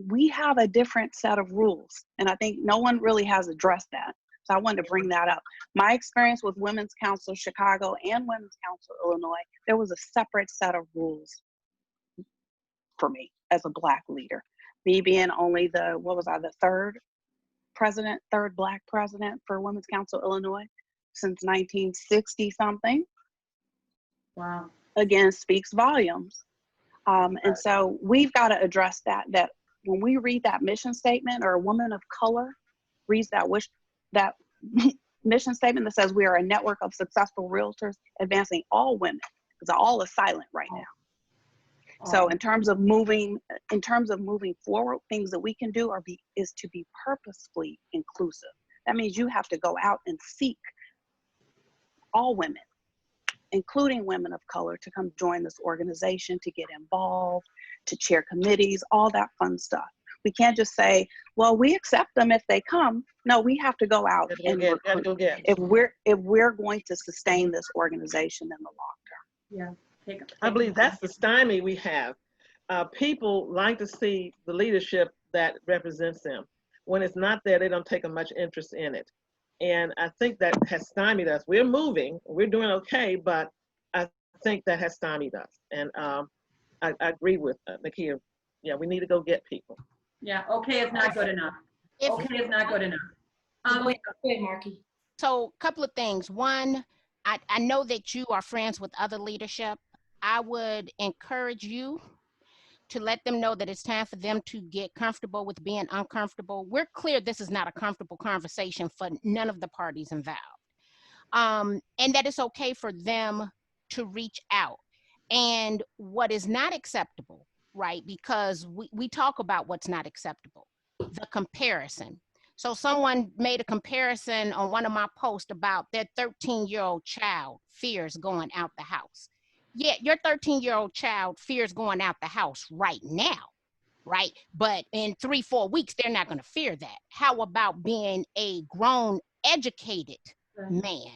we have a different set of rules, and I think no one really has addressed that. So I wanted to bring that up. My experience with Women's Council Chicago and Women's Council Illinois, there was a separate set of rules for me as a Black leader. Me being only the third president, third Black president for Women's Council Illinois since 1960 something. Wow. Again, Speaks volumes. And so we've got to address that when we read that mission statement, or a woman of color reads that mission statement that says we are a network of successful realtors advancing all women, because all is silent right now. So in terms of moving forward, things that we can do is to be purposefully inclusive. That means you have to go out and seek all women, including women of color, to come join this organization, to get involved, to chair committees, all that fun stuff. We can't just say, well, we accept them if they come. No, we have to go out and recruit if we're going to sustain this organization in the long term. Yeah. I believe that's the stymie we have. People like to see the leadership that represents them. When it's not there, they don't take much interest in it. And I think that has stymied us. We're moving, we're doing okay, but I think that has stymied us. And I agree with Nakia. Yeah, we need to go get people. Yeah, okay is not good enough. Okay is not good enough. Go ahead, Marky. So a couple of things. One, I know that you are friends with other leadership. I would encourage you to let them know that it's time for them to get comfortable with being uncomfortable. We're clear this is not a comfortable conversation for none of the parties involved. And that it's okay for them to reach out. And what is not acceptable, right? Because we talk about what's not acceptable, the comparison. So someone made a comparison on one of my posts about their 13-year-old child fears going out the house. Yeah, your 13-year-old child fears going out the house right now, right? But in 3-4 weeks, they're not going to fear that. How about being a grown, educated man,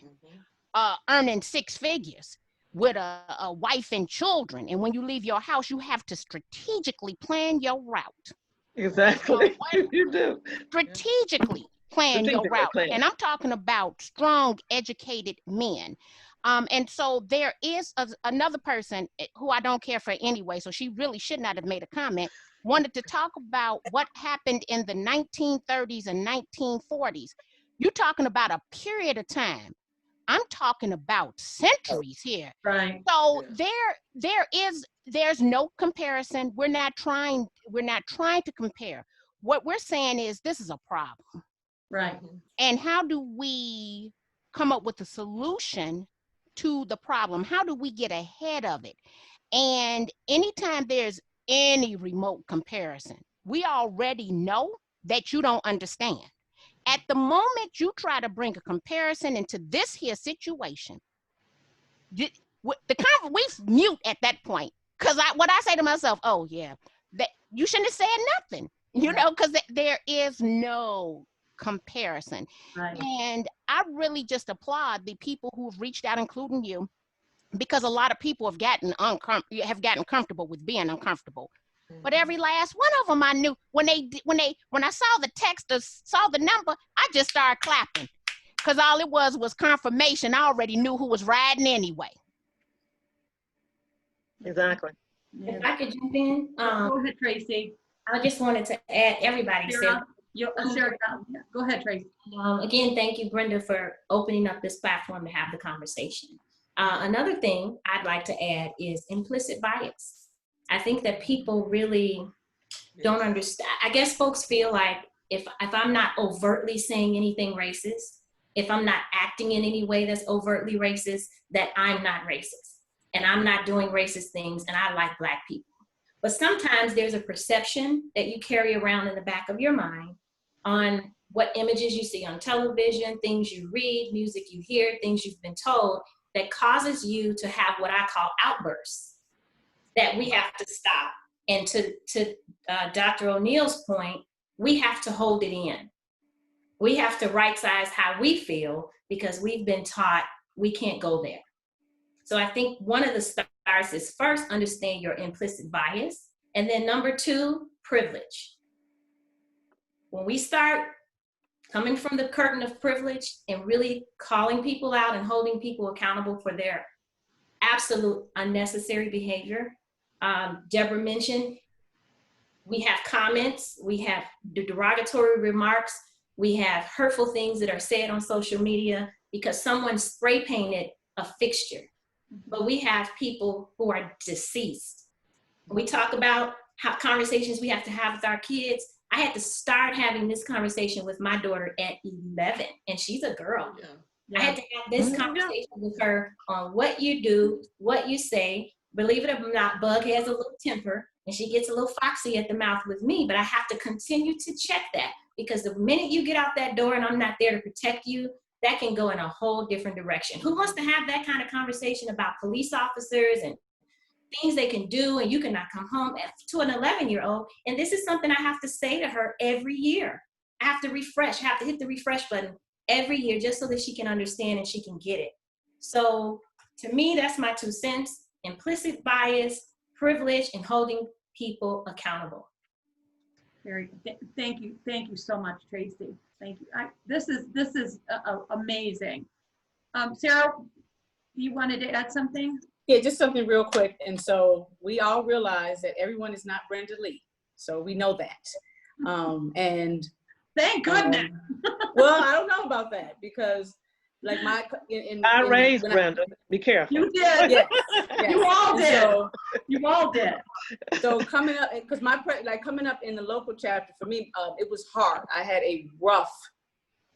earning 6 figures with a wife and children? And when you leave your house, you have to strategically plan your route. Exactly. You do. Strategically plan your route. And I'm talking about strong, educated men. And so there is another person who I don't care for anyway, so she really should not have made a comment, wanted to talk about what happened in the 1930s and 1940s. You're talking about a period of time. I'm talking about centuries here. Right. So there's no comparison. We're not trying to compare. What we're saying is this is a problem. Right. And how do we come up with a solution to the problem? How do we get ahead of it? And anytime there's any remote comparison, we already know that you don't understand. At the moment you try to bring a comparison into this here situation, we mute at that point. Because what I say to myself, oh yeah, that you shouldn't have said nothing, you know, because there is no comparison. Right. And I really just applaud the people who have reached out, including you, because a lot of people have gotten comfortable with being uncomfortable. But every last one of them, I knew when I saw the text or saw the number, I just started clapping, because all it was confirmation. I already knew who was riding anyway. Exactly. If I could jump in, go ahead, Tracy. I just wanted to add, everybody said. Sarah, go ahead, Tracy. Again, thank you, Brenda, for opening up this platform to have the conversation. Another thing I'd like to add is implicit bias. I think that people really don't understand. I guess folks feel like if I'm not overtly saying anything racist, if I'm not acting in any way that's overtly racist, that I'm not racist and I'm not doing racist things and I like Black people. But sometimes there's a perception that you carry around in the back of your mind on what images you see on television, things you read, music you hear, things you've been told, that causes you to have what I call outbursts that we have to stop. And to Dr. O'Neill's point, we have to hold it in. We have to right size how we feel because we've been taught we can't go there. So I think one of the starts is first understand your implicit bias. And then number 2, privilege. When we start coming from the curtain of privilege and really calling people out and holding people accountable for their absolute unnecessary behavior. Deborah mentioned, we have comments, we have derogatory remarks, We have hurtful things that are said on social media because someone spray painted a fixture. But we have people who are deceased. We talk about how conversations we have to have with our kids. I had to start having this conversation with my daughter at 11, and she's a girl. I had to have this conversation with her on what you do, what you say. Believe it or not, Bug has a little temper, and she gets a little foxy at the mouth with me, but I have to continue to check that, because the minute you get out that door and I'm not there to protect you, that can go in a whole different direction. Who wants to have that kind of conversation about police officers and things they can do, and you cannot come home to an 11-year-old? And this is something I have to say to her every year. I have to refresh, have to hit the refresh button every year just so that she can understand and she can get it. So to me, that's my 2 cents. Implicit bias, privilege, and holding people accountable. Very good. Thank you so much, Tracy. Thank you. This is amazing. Sarah, you wanted to add something? Yeah, just something real quick. And so we all realize that everyone is not Brenda Lee. So we know that. And thank goodness. Well, I don't know about that, because like I raised Brenda. Be careful. You did. Yes. You all did. So, you all did. So coming up, because coming up in the local chapter for me, it was hard. I had a rough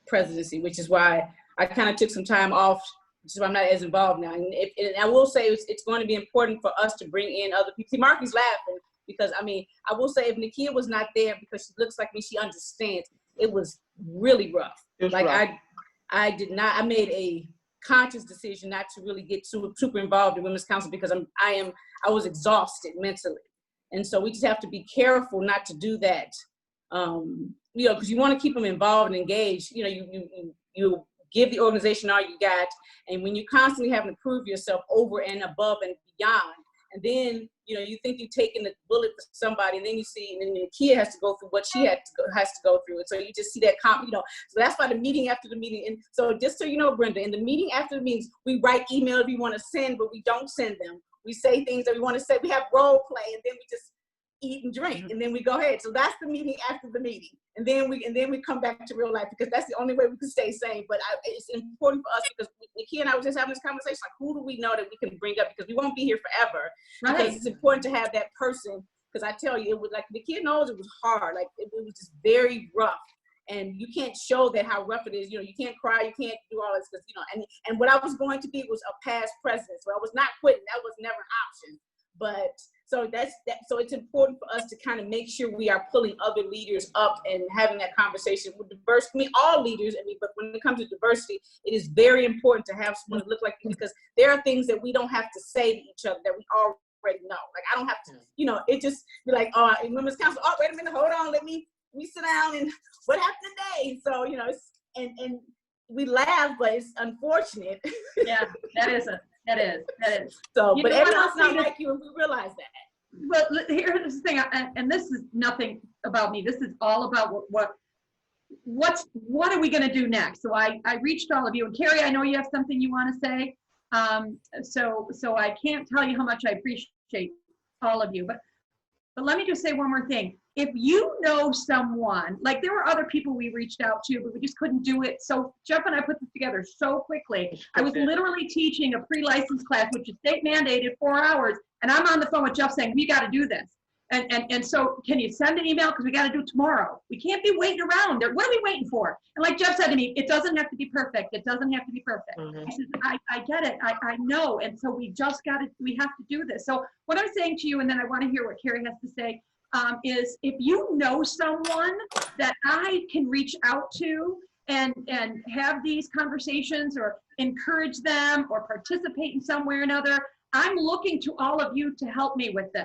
presidency, which is why I kind of took some time off. Which is why I'm not as involved now. And I will say it's going to be important for us to bring in other people. See, Marky's laughing because I will say if Nakia was not there, because she looks like me, she understands. It was really rough. Rough. I made a conscious decision not to really get super involved in Women's Council because I was exhausted mentally. And so we just have to be careful not to do that. Because you want to keep them involved and engaged. You give the organization all you got. And when you constantly having to prove yourself over and above and beyond, and then, you think you're taking the bullet for somebody, and then you see, and then the kid has to go through what she has to go through. And so you just see that, so that's why the meeting after the meeting. And so just so you know, Brenda, in the meeting after the meetings, we write emails we want to send, but we don't send them. We say things that we want to say. We have role play, and then we just eat and drink, and then we go ahead. So that's the meeting after the meeting. And then we come back to real life, because that's the only way we can stay sane. But it's important for us, because Nikki and I were just having this conversation, like, who do we know that we can bring up, because we won't be here forever. Right. Because it's important to have that person, because I tell you, it was like, Nikki knows it was hard. Like it was just very rough. And you can't show that how rough it is. You can't cry, you can't do all this, because, and what I was going to be was a past president. So I was not quitting. That was never an option. But so so it's important for us to kind of make sure we are pulling other leaders up and having that conversation with diversity. All leaders, but when it comes to diversity, it is very important to have someone look like you, because there are things that we don't have to say to each other that we already know. Like I don't have to, it just be like, oh, in Women's Council, oh, wait a minute, hold on, let me sit down, and what happened today? So, and we laugh, but it's unfortunate. Yeah, that is. So, but everyone's not like you, and we realize that. Well, here's the thing, and this is nothing about me. This is all about what are we going to do next? So I reached all of you, and Carrie, I know you have something you want to say. So I can't tell you how much I appreciate all of you, but let me just say one more thing. If you know someone, like there were other people we reached out to, but we just couldn't do it. So Jeff and I put this together so quickly. I was literally teaching a pre-license class, which is state mandated, 4 hours. And I'm on the phone with Jeff saying, we got to do this. And so can you send an email? Because we got to do it tomorrow. We can't be waiting around. What are we waiting for? And like Jeff said to me, it doesn't have to be perfect. It doesn't have to be perfect. Mm-hmm. He says, I get it. I know. And so we have to do this. So what I'm saying to you, and then I want to hear what Carrie has to say, is if you know someone that I can reach out to and have these conversations or encourage them or participate in some way or another, I'm looking to all of you to help me with this.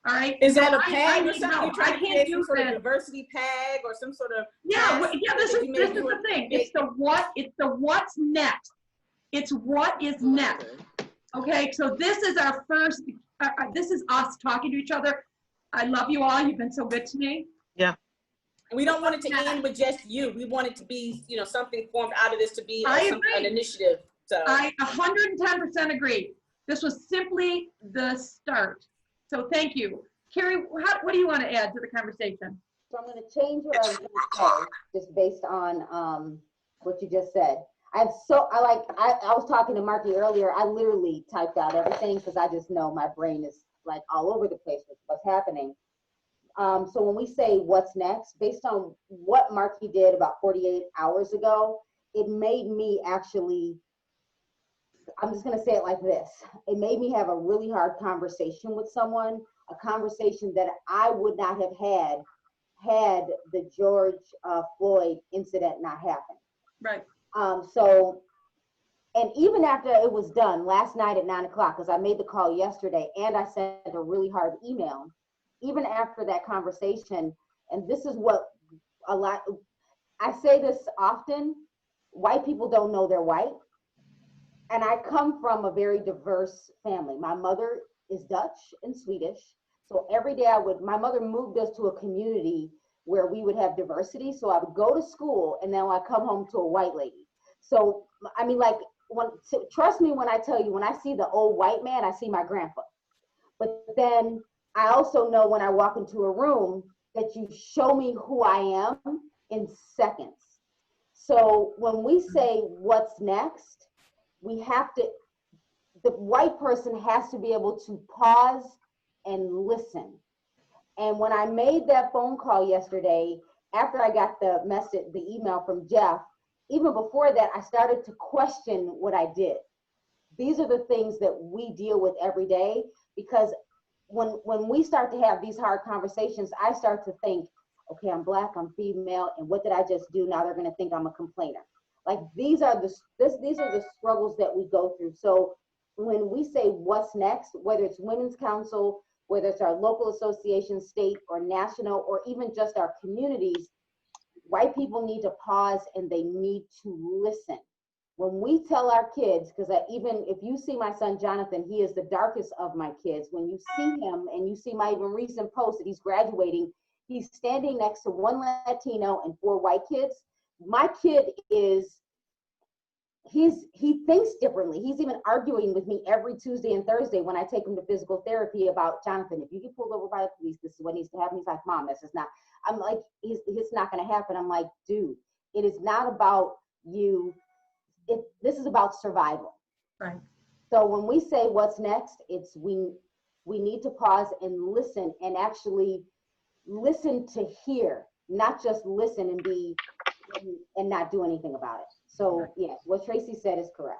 All right. Is that a PAG or something? I can't do some sort this. of diversity PAG or some sort of This is the thing. It's the what's next. It's what is next. Okay. So this is our first. This is us talking to each other. I love you all. You've been so good to me. Yeah. And we don't want it to end with just you. We want it to be, something formed out of this to be an initiative. So I 110% agree. This was simply the start. So thank you. Carrie, what do you want to add to the conversation? So I'm going to change what I was going to say just based on what you just said. I was talking to Marky earlier. I literally typed out everything because I just know my brain is like all over the place with what's happening. So when we say what's next, based on what Marky did about 48 hours ago, it made me actually, I'm just going to say it like this. It made me have a really hard conversation with someone, a conversation that I would not have had the George Floyd incident not happen. Right. So, and even after it was done last night at 9 o'clock, because I made the call yesterday and I sent a really hard email, even after that conversation, and this is what I say this often, white people don't know they're white. And I come from a very diverse family. My mother is Dutch and Swedish. So every day my mother moved us to a community where we would have diversity. So I would go to school and then I come home to a white lady. So, I mean, like, trust me when I tell you, when I see the old white man, I see my grandpa. But then I also know when I walk into a room that you show me who I am in seconds. So when we say what's next, the white person has to be able to pause and listen. And when I made that phone call yesterday, after I got the email from Jeff, even before that, I started to question what I did. These are the things that we deal with every day, because when we start to have these hard conversations, I start to think, okay, I'm Black, I'm female, and what did I just do? Now they're gonna think I'm a complainer. Like, these are the struggles that we go through. So when we say what's next, whether it's Women's Council, whether it's our local association, state or national, or even just our communities, white people need to pause and they need to listen. When we tell our kids, because even if you see my son Jonathan, he is the darkest of my kids. When you see him and you see my even recent post that he's graduating, he's standing next to 1 Latino and 4 white kids. My kid he thinks differently. He's even arguing with me every Tuesday and Thursday when I take him to physical therapy about, Jonathan, if you get pulled over by the police, this is what needs to happen. He's like, Mom, that's just not. I'm like, it's not going to happen. I'm like, dude, it is not about you. This is about survival. Right. So when we say what's next, it's we need to pause and listen, and actually listen to hear, not just listen and not do anything about it. So yes, what Tracy said is correct.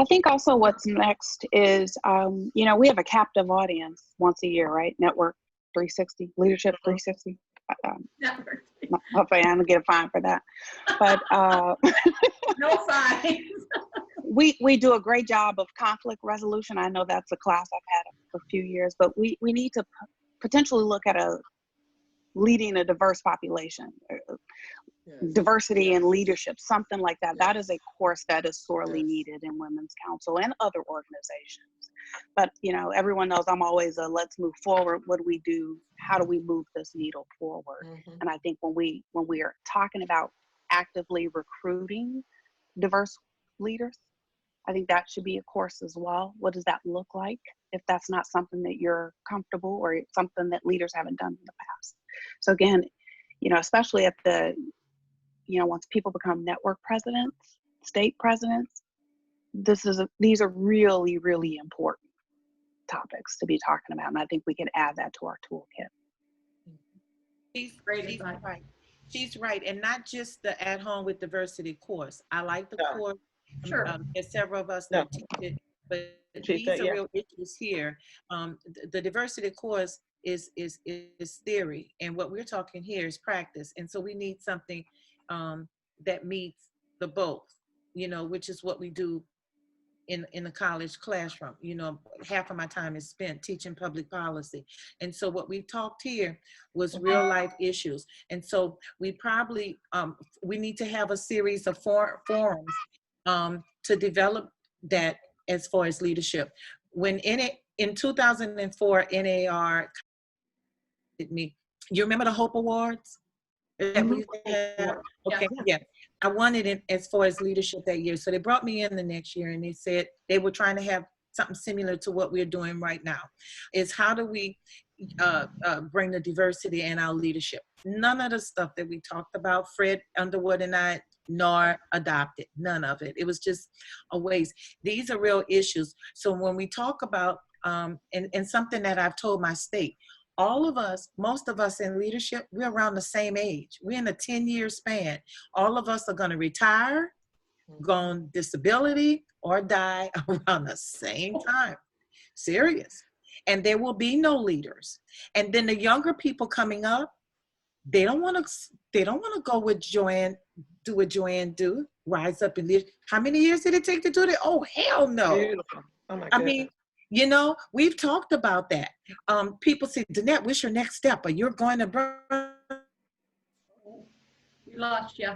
I think also what's next is, we have a captive audience once a year, right? Network 360, Leadership 360. Hopefully I don't get a fine for that. But no fines. we do a great job of conflict resolution. I know that's a class I've had for a few years, but we need to potentially look at leading a diverse population, diversity in leadership, something like that. That is a course that is sorely needed in Women's Council and other organizations. But, everyone knows I'm always let's move forward. What do we do? How do we move this needle forward? Mm-hmm. And I think when we are talking about actively recruiting diverse leaders, I think that should be a course as well. What does that look like if that's not something that you're comfortable or something that leaders haven't done in the past? So again, especially at once people become network presidents, state presidents, these are really, really important topics to be talking about. And I think we can add that to our toolkit. She's right. She's right. And not just the At Home with Diversity course. I like the course. Sure. There's several of us that teach it, but these are real issues here. The diversity course is theory, and what we're talking here is practice. And so we need something that meets the both, which is what we do in the college classroom. Half of my time is spent teaching public policy. And so what we talked here was real life issues. And so we probably, we need to have a series of forums to develop that as far as leadership. When in 2004, NAR, you remember the Hope Awards? That we had? Okay, yeah. I wanted it as far as leadership that year. So they brought me in the next year and they said they were trying to have something similar to what we're doing right now. Is how do we bring the diversity in our leadership. None of the stuff that we talked about, Fred Underwood and I, nor adopted, none of it. It was just a waste. These are real issues. So when we talk about, and something that I've told my state, all of us, most of us in leadership, we're around the same age. We're in a 10-year span. All of us are going to retire, go on disability, or die around the same time. Serious. And there will be no leaders. And then the younger people coming up, they don't want to go with Joanne, do what Joanne do, rise up and lead. How many years did it take to do that? Oh, hell no. Beautiful. Oh my I goodness. mean, you know, we've talked about that. People say, Danette, what's your next step? Are you going to burn? We lost you.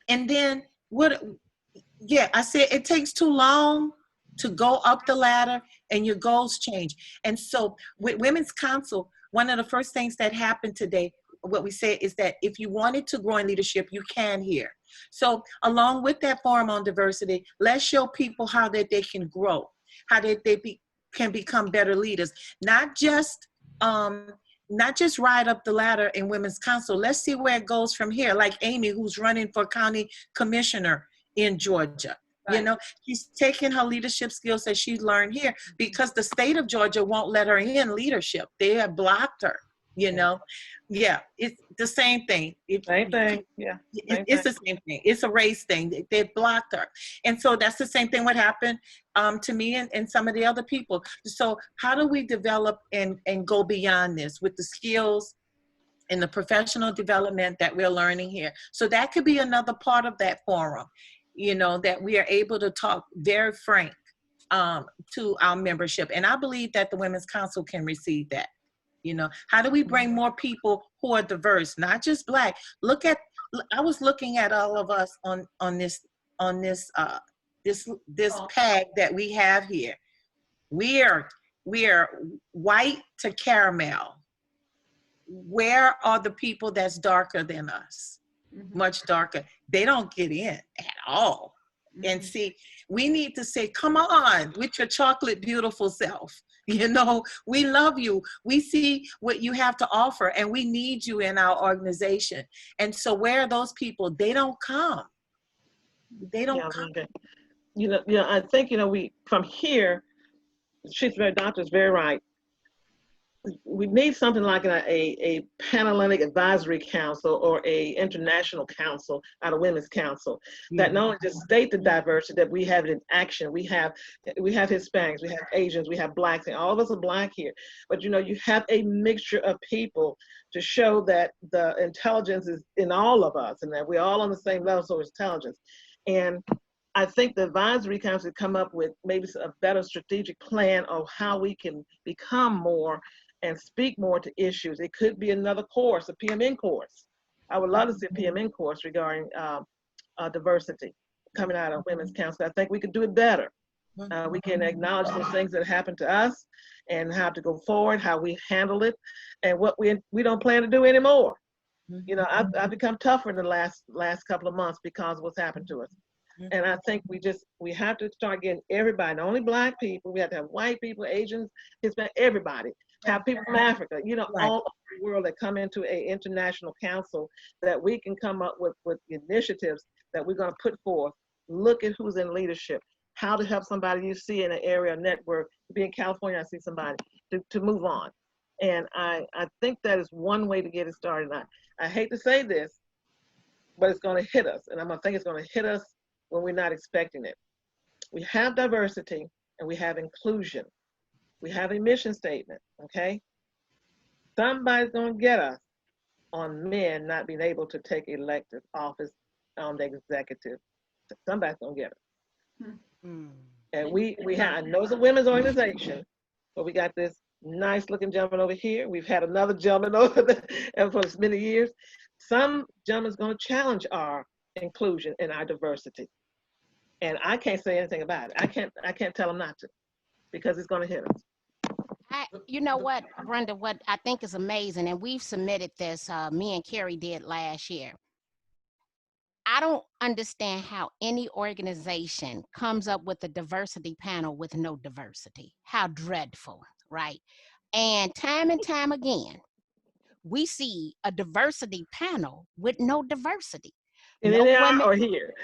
And then what? Yeah, I said it takes too long to go up the ladder and your goals change. And so with Women's Council, one of the first things that happened today, what we say is that if you wanted to grow in leadership, you can here. So along with that forum on diversity, let's show people how that they can grow, how that they can become better leaders, not just ride up the ladder in Women's Council. Let's see where it goes from here. Like Amy, who's running for county commissioner in Georgia. Right. You know, she's taking her leadership skills that she's learned here because the state of Georgia won't let her in leadership. They have blocked her, you know. Yeah, it's the same thing. Same thing, yeah. It's the same thing. It's a race thing. They blocked her. And so that's the same thing what happened to me and some of the other people. So how do we develop and go beyond this with the skills and the professional development that we're learning here? So that could be another part of that forum, you know, that we are able to talk very frank to our membership. And I believe that the Women's Council can receive that. You know, how do we bring more people who are diverse, not just Black? I was looking at all of us on this pad that we have here. We are white to caramel. Where are the people that's darker than us? Mm-hmm. Much darker. They don't get in at all. Mm-hmm. And see, we need to say, come on with your chocolate beautiful self. You know, we love you. We see what you have to offer and we need you in our organization. And so where are those people? They don't come. They don't come. You know, I think, you know, we, from here, Dr. is very right. We need something like a Panhellenic Advisory Council or a international council out of Women's Council that not only just state the diversity, that we have it in action. We have Hispanics, we have Asians, we have Blacks, and all of us are Black here. But you know, you have a mixture of people to show that the intelligence is in all of us and that we're all on the same level, so it's intelligence. And I think the advisory council come up with maybe a better strategic plan of how we can become more and speak more to issues. It could be another course, a PMN course. I would love to see a PMN course regarding diversity coming out of Women's Council. I think we could do it better. We can acknowledge those things that happened to us and how to go forward, how we handle it, and what we don't plan to do anymore. You know, I've become tougher in the last couple of months because of what's happened to us. And I think we have to start getting everybody, not only Black people, we have to have white people, Asians, Hispanic, everybody. Have people from Africa, you know, all over the world that come into an international council that we can come up with initiatives that we're going to put forth. Look at who's in leadership, how to help somebody you see in an area network. Be in California, I see somebody to move on. And I think that is one way to get it started. I hate to say this, but it's going to hit us. And I think it's going to hit us when we're not expecting it. We have diversity and we have inclusion. We have a mission statement, okay? Somebody's gonna get us on men not being able to take elective office on the executive. Somebody's gonna get us. And we have, I know it's a women's organization, but we got this nice looking gentleman over here. We've had another gentleman over there for many years. Some gentleman's gonna challenge our inclusion and our diversity. And I can't say anything about it. I can't tell them not to, because it's gonna hit us. You know what, Brenda, what I think is amazing, and we've submitted this, me and Carrie did last year. I don't understand how any organization comes up with a diversity panel with no diversity. How dreadful, right? And time again, we see a diversity panel with no diversity. In No NAR women. or here?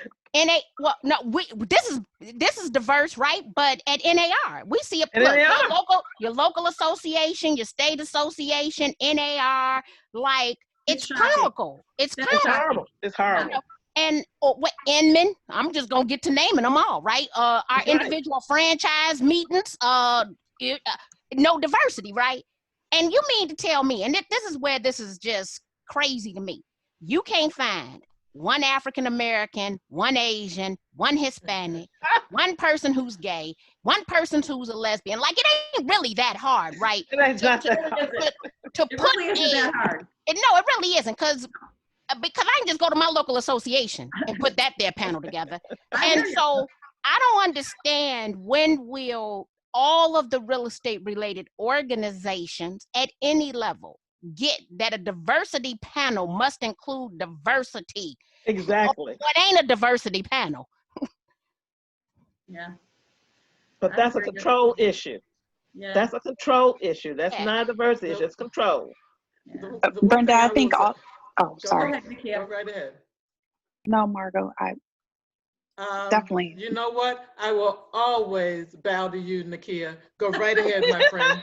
Well, no, this is diverse, right? But at NAR, we see In look, NAR? your local association, your state association, NAR, like it's comical. It's It's comical. horrible. It's horrible. You know, and what Inman, I'm just gonna get to naming them all, right? Our That's right. individual franchise meetings, no diversity, right? And you mean to tell me, and this is where this is just crazy to me, you can't find one African American, one Asian, one Hispanic, one person who's gay, one person who's a lesbian. Like, it ain't really that hard, right? It ain't not that hard. To It put really isn't that hard. No, it really isn't, because I can just go to my local association and put that there panel together. And so I don't understand, when will all of the real estate related organizations at any level get that a diversity panel must include diversity? Exactly. What ain't a diversity panel? Yeah. But that's a control issue. Yeah. That's a control issue. That's not a diversity issue. It's control. Brenda, I think Go sorry. ahead, Go right ahead. No, Margot, I definitely. You know what? I will always bow to you, Nakia. Go right ahead, my friend.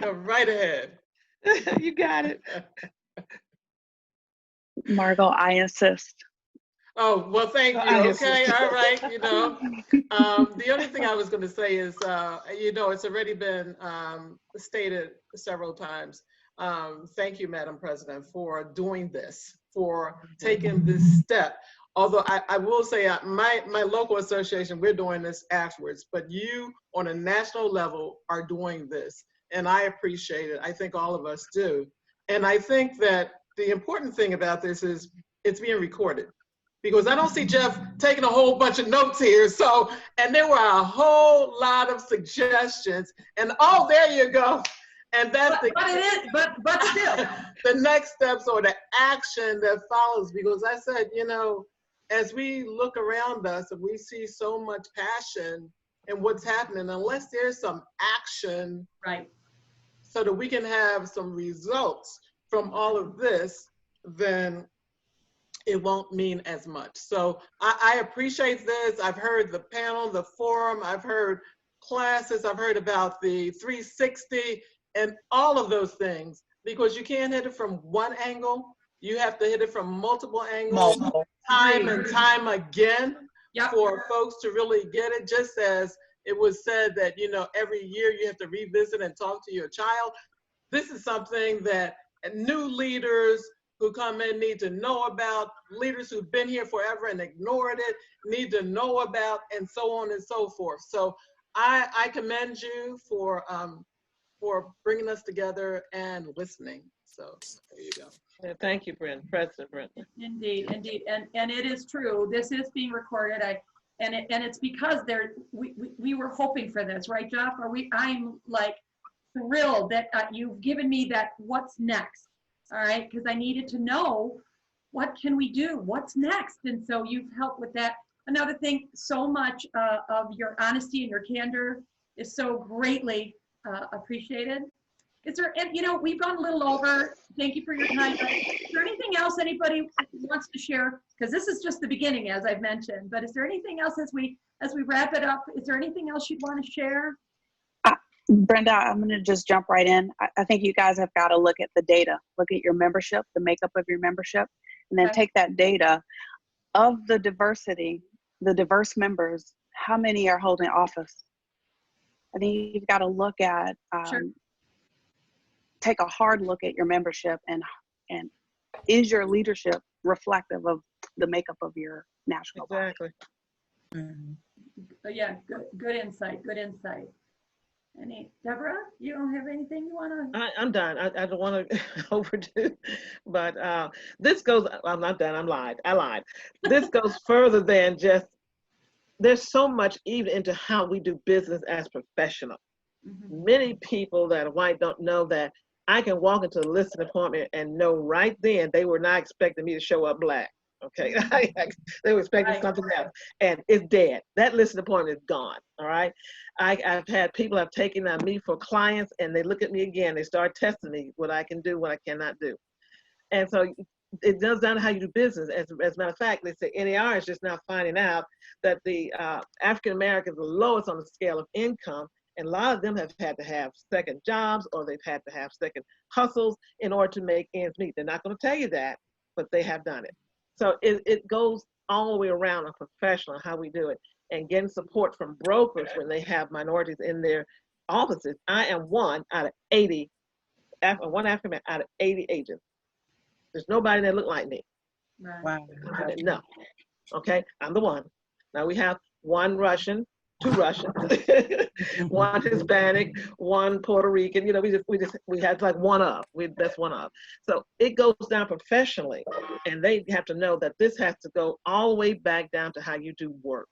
Go right ahead. You got it. Margot, I insist. Oh, well, thank you. Okay, all right. You know, the only thing I was going to say is, you know, it's already been stated several times. Thank you, Madam President, for doing this, for taking this step. Although I will say my local association, we're doing this afterwards, but you on a national level are doing this. And I appreciate it. I think all of us do. And I think that the important thing about this is it's being recorded, because I don't see Jeff taking a whole bunch of notes here. So, and there were a whole lot of suggestions, and oh, there you go. And that's but still the next steps or the action that follows, because I said, you know, as we look around us and we see so much passion in what's happening, unless there's some action, right, so that we can have some results from all of this, then it won't mean as much. So I appreciate this. I've heard the panel, the forum, I've heard classes, I've heard about the 360 and all of those things, because you can't hit it from one angle. You have to hit it from multiple angles, time and time again, for folks to really get it. Just as it was said that, you know, every year you have to revisit and talk to your child. This is something that new leaders who come in need to know about, leaders who've been here forever and ignored it need to know about, and so on and so forth. So I commend you for bringing us together and listening. So there you go. Yeah, thank you, Brenda, President Brenda. Indeed, indeed, and it is true. This is being recorded. And it's because we were hoping for this, right, Jeff? I'm like thrilled that you've given me that what's next. All right, because I needed to know what can we do, what's next, and so you've helped with that. Another thing, so much of your honesty and your candor is so greatly appreciated. Is there, and you know, we've gone a little over. Thank you for your time. But is there anything else anybody wants to share? Because this is just the beginning, as I've mentioned. But is there anything else as we wrap it up? Is there anything else you'd want to share? Brenda, I'm going to just jump right in. I think you guys have got to look at the data, look at your membership, the makeup of your membership, and then take that data of the diversity, the diverse members, how many are holding office? I think you've got to look at, take a hard look at your membership, and is your leadership reflective of the makeup of your national body? Exactly. Yeah, good insight, good insight. Deborah, you don't have anything you want to? I'm done. I don't want to overdo, but this goes, I'm not done, I lied. This goes further than just, there's so much even into how we do business as professionals. Many people that are white don't know that I can walk into a listing appointment and know right then they were not expecting me to show up black. Okay, they were expecting something else, and it's dead. That listing appointment is gone. All right, I've had people have taken me for clients, and they look at me again. They start testing me what I can do, what I cannot do, and so it does down to how you do business. As a matter of fact, they say NAR is just now finding out that the African Americans are the lowest on the scale of income, and a lot of them have had to have second jobs, or they've had to have second hustles in order to make ends meet. They're not going to tell you that, but they have done it. So it goes all the way around on professional, how we do it, and getting support from brokers when they have minorities in their offices. I am one out of 80, one African American out of 80 agents. There's nobody that look like me. Wow. No. Okay, I'm the one. Now we have one Russian, 2 Russians, 1 Hispanic, 1 Puerto Rican. You know, we had like one of. That's one of. So it goes down professionally, and they have to know that this has to go all the way back down to how you do work.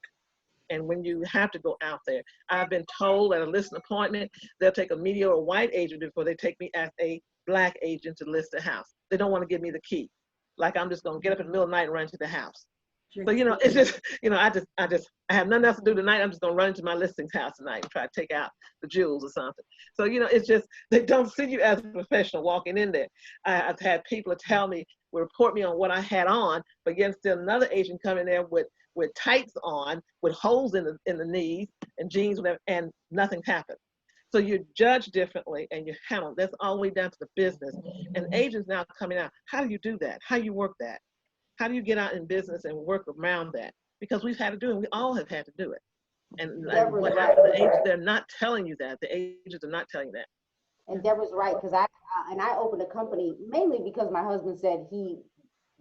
And when you have to go out there, I've been told at a listing appointment, they'll take a mediocre white agent before they take me as a Black agent to list the house. They don't want to give me the key. Like I'm just gonna get up in the middle of the night and run to the house. So, you know, it's just, you know, I have nothing else to do tonight. I'm just gonna run into my listings house tonight and try to take out the jewels or something. So, you know, it's just, they don't see you as a professional walking in there. I've had people tell me, report me on what I had on, but yet still another agent come in there with tights on, with holes in the knees and jeans, whatever, and nothing's happened. So you're judged differently and you handle. That's all the way down to the business. And agents now coming out, how do you do that? How do you work that? How do you get out in business and work around that? Because we've had to do it. We all have had to do it. And what happens, the agents, they're not telling you that. The agents are not telling you that. And Deborah's right, because I opened a company mainly because my husband said he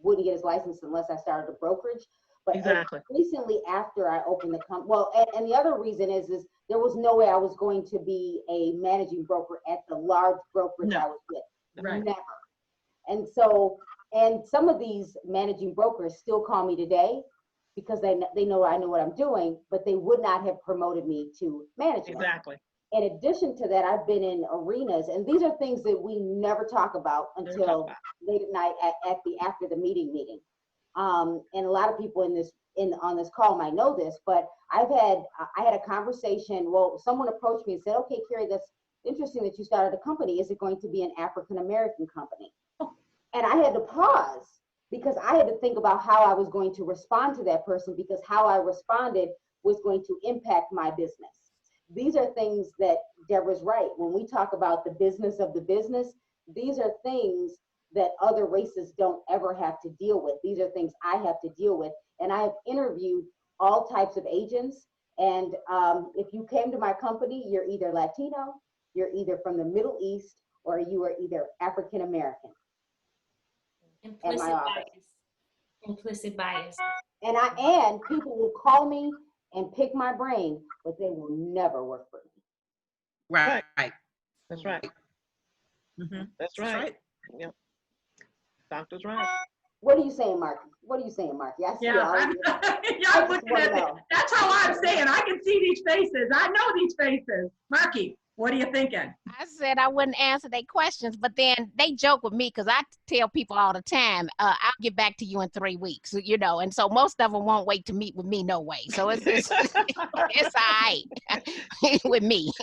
wouldn't get his license unless I started a brokerage. But exactly. Recently, after I opened the company, well, and the other reason is there was no way I was going to be a managing broker at the large brokerage I was with. Right. Never. And so, and some of these managing brokers still call me today because they know I know what I'm doing, but they would not have promoted me to management. Exactly. In addition to that, I've been in arenas, and these are things that we never talk about until late at night after the meeting. And a lot of people on this call might know this, but I had a conversation. Well, someone approached me and said, "Okay, Carrie, that's interesting that you started a company. Is it going to be an African American company?" And I had to pause because I had to think about how I was going to respond to that person, because how I responded was going to impact my business. These are things that Deborah's right. When we talk about the business of the business, these are things that other races don't ever have to deal with. These are things I have to deal with. And I have interviewed all types of agents. And if you came to my company, you're either Latino, you're either from the Middle East, or you are either African American. Implicit bias. Implicit bias. And people will call me and pick my brain, but they will never work for me. Right. That's right. Mm-hmm. That's right. Yep. Doctor's right. What are you saying, Marky? What are you saying, Marky? I see I'm looking at it. That's how I'm saying. I can see these faces. I know these faces. Marky, what are you thinking? I said I wouldn't answer their questions, but then they joke with me because I tell people all the time, I'll get back to you in 3 weeks, you know, and so most of them won't wait to meet with me no way. So it's all right with me.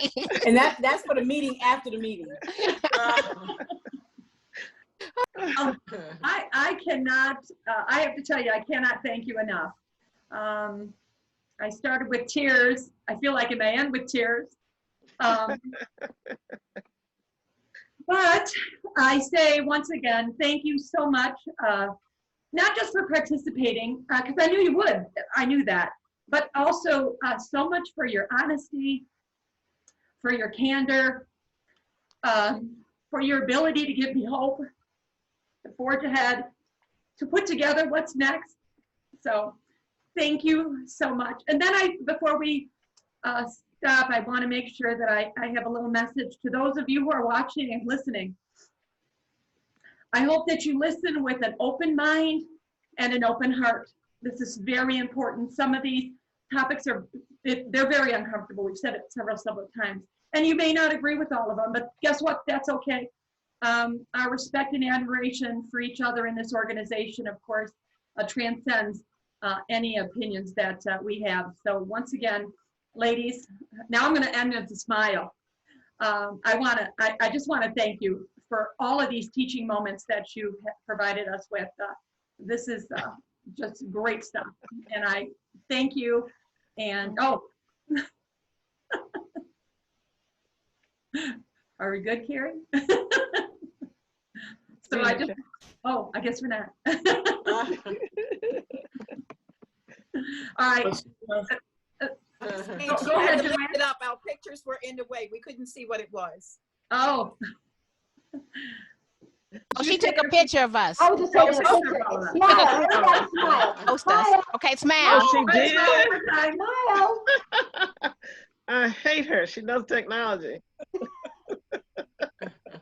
And that's for the meeting after the meeting. I cannot, I have to tell you, I cannot thank you enough. I started with tears. I feel like it may end with tears. But I say once again, thank you so much, not just for participating, because I knew you would, I knew that, but also so much for your honesty, for your candor, for your ability to give me hope, to forge ahead, to put together what's next. So thank you so much. And then before we stop, I want to make sure that I have a little message to those of you who are watching and listening. I hope that you listen with an open mind and an open heart. This is very important. Some of these topics they're very uncomfortable. We've said it several times. And you may not agree with all of them, but guess what? That's okay. Our respect and admiration for each other in this organization, of course, transcends any opinions that we have. So once again, ladies, now I'm going to end with a smile. I just want to thank you for all of these teaching moments that you provided us with. This is just great stuff, and I thank you. And oh, are we good, Carrie? So I just, oh, I guess we're not. All right. Go ahead, lift it up. Our pictures were in the way. We couldn't see what it was. Oh. Oh, she took a picture of us. I was just taking a picture. Smile. Everybody smile. Post us. Smile. Okay, smile. Oh, she did. Smile. I hate her. She knows technology.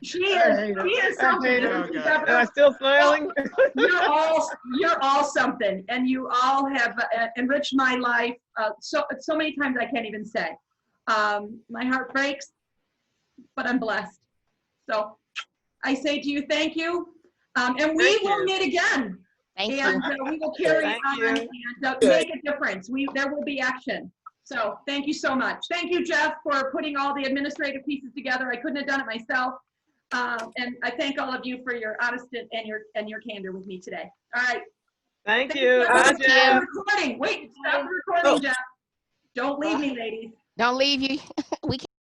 She is something. Am I still smiling? You're all something, and you all have enriched my life so many times I can't even say. My heart breaks, but I'm blessed. So I say to you, thank you, and we will meet again. Thank and we will carry on and make a difference. There will be action. So thank you so much. Thank you, Jeff, for putting all the administrative pieces together. I couldn't have done it myself. And I thank all of you for your honesty and your candor with me today. All right. Thank you. Stop the recording. Wait, stop the recording, Jeff. Don't leave me, ladies. Don't leave you. We can't.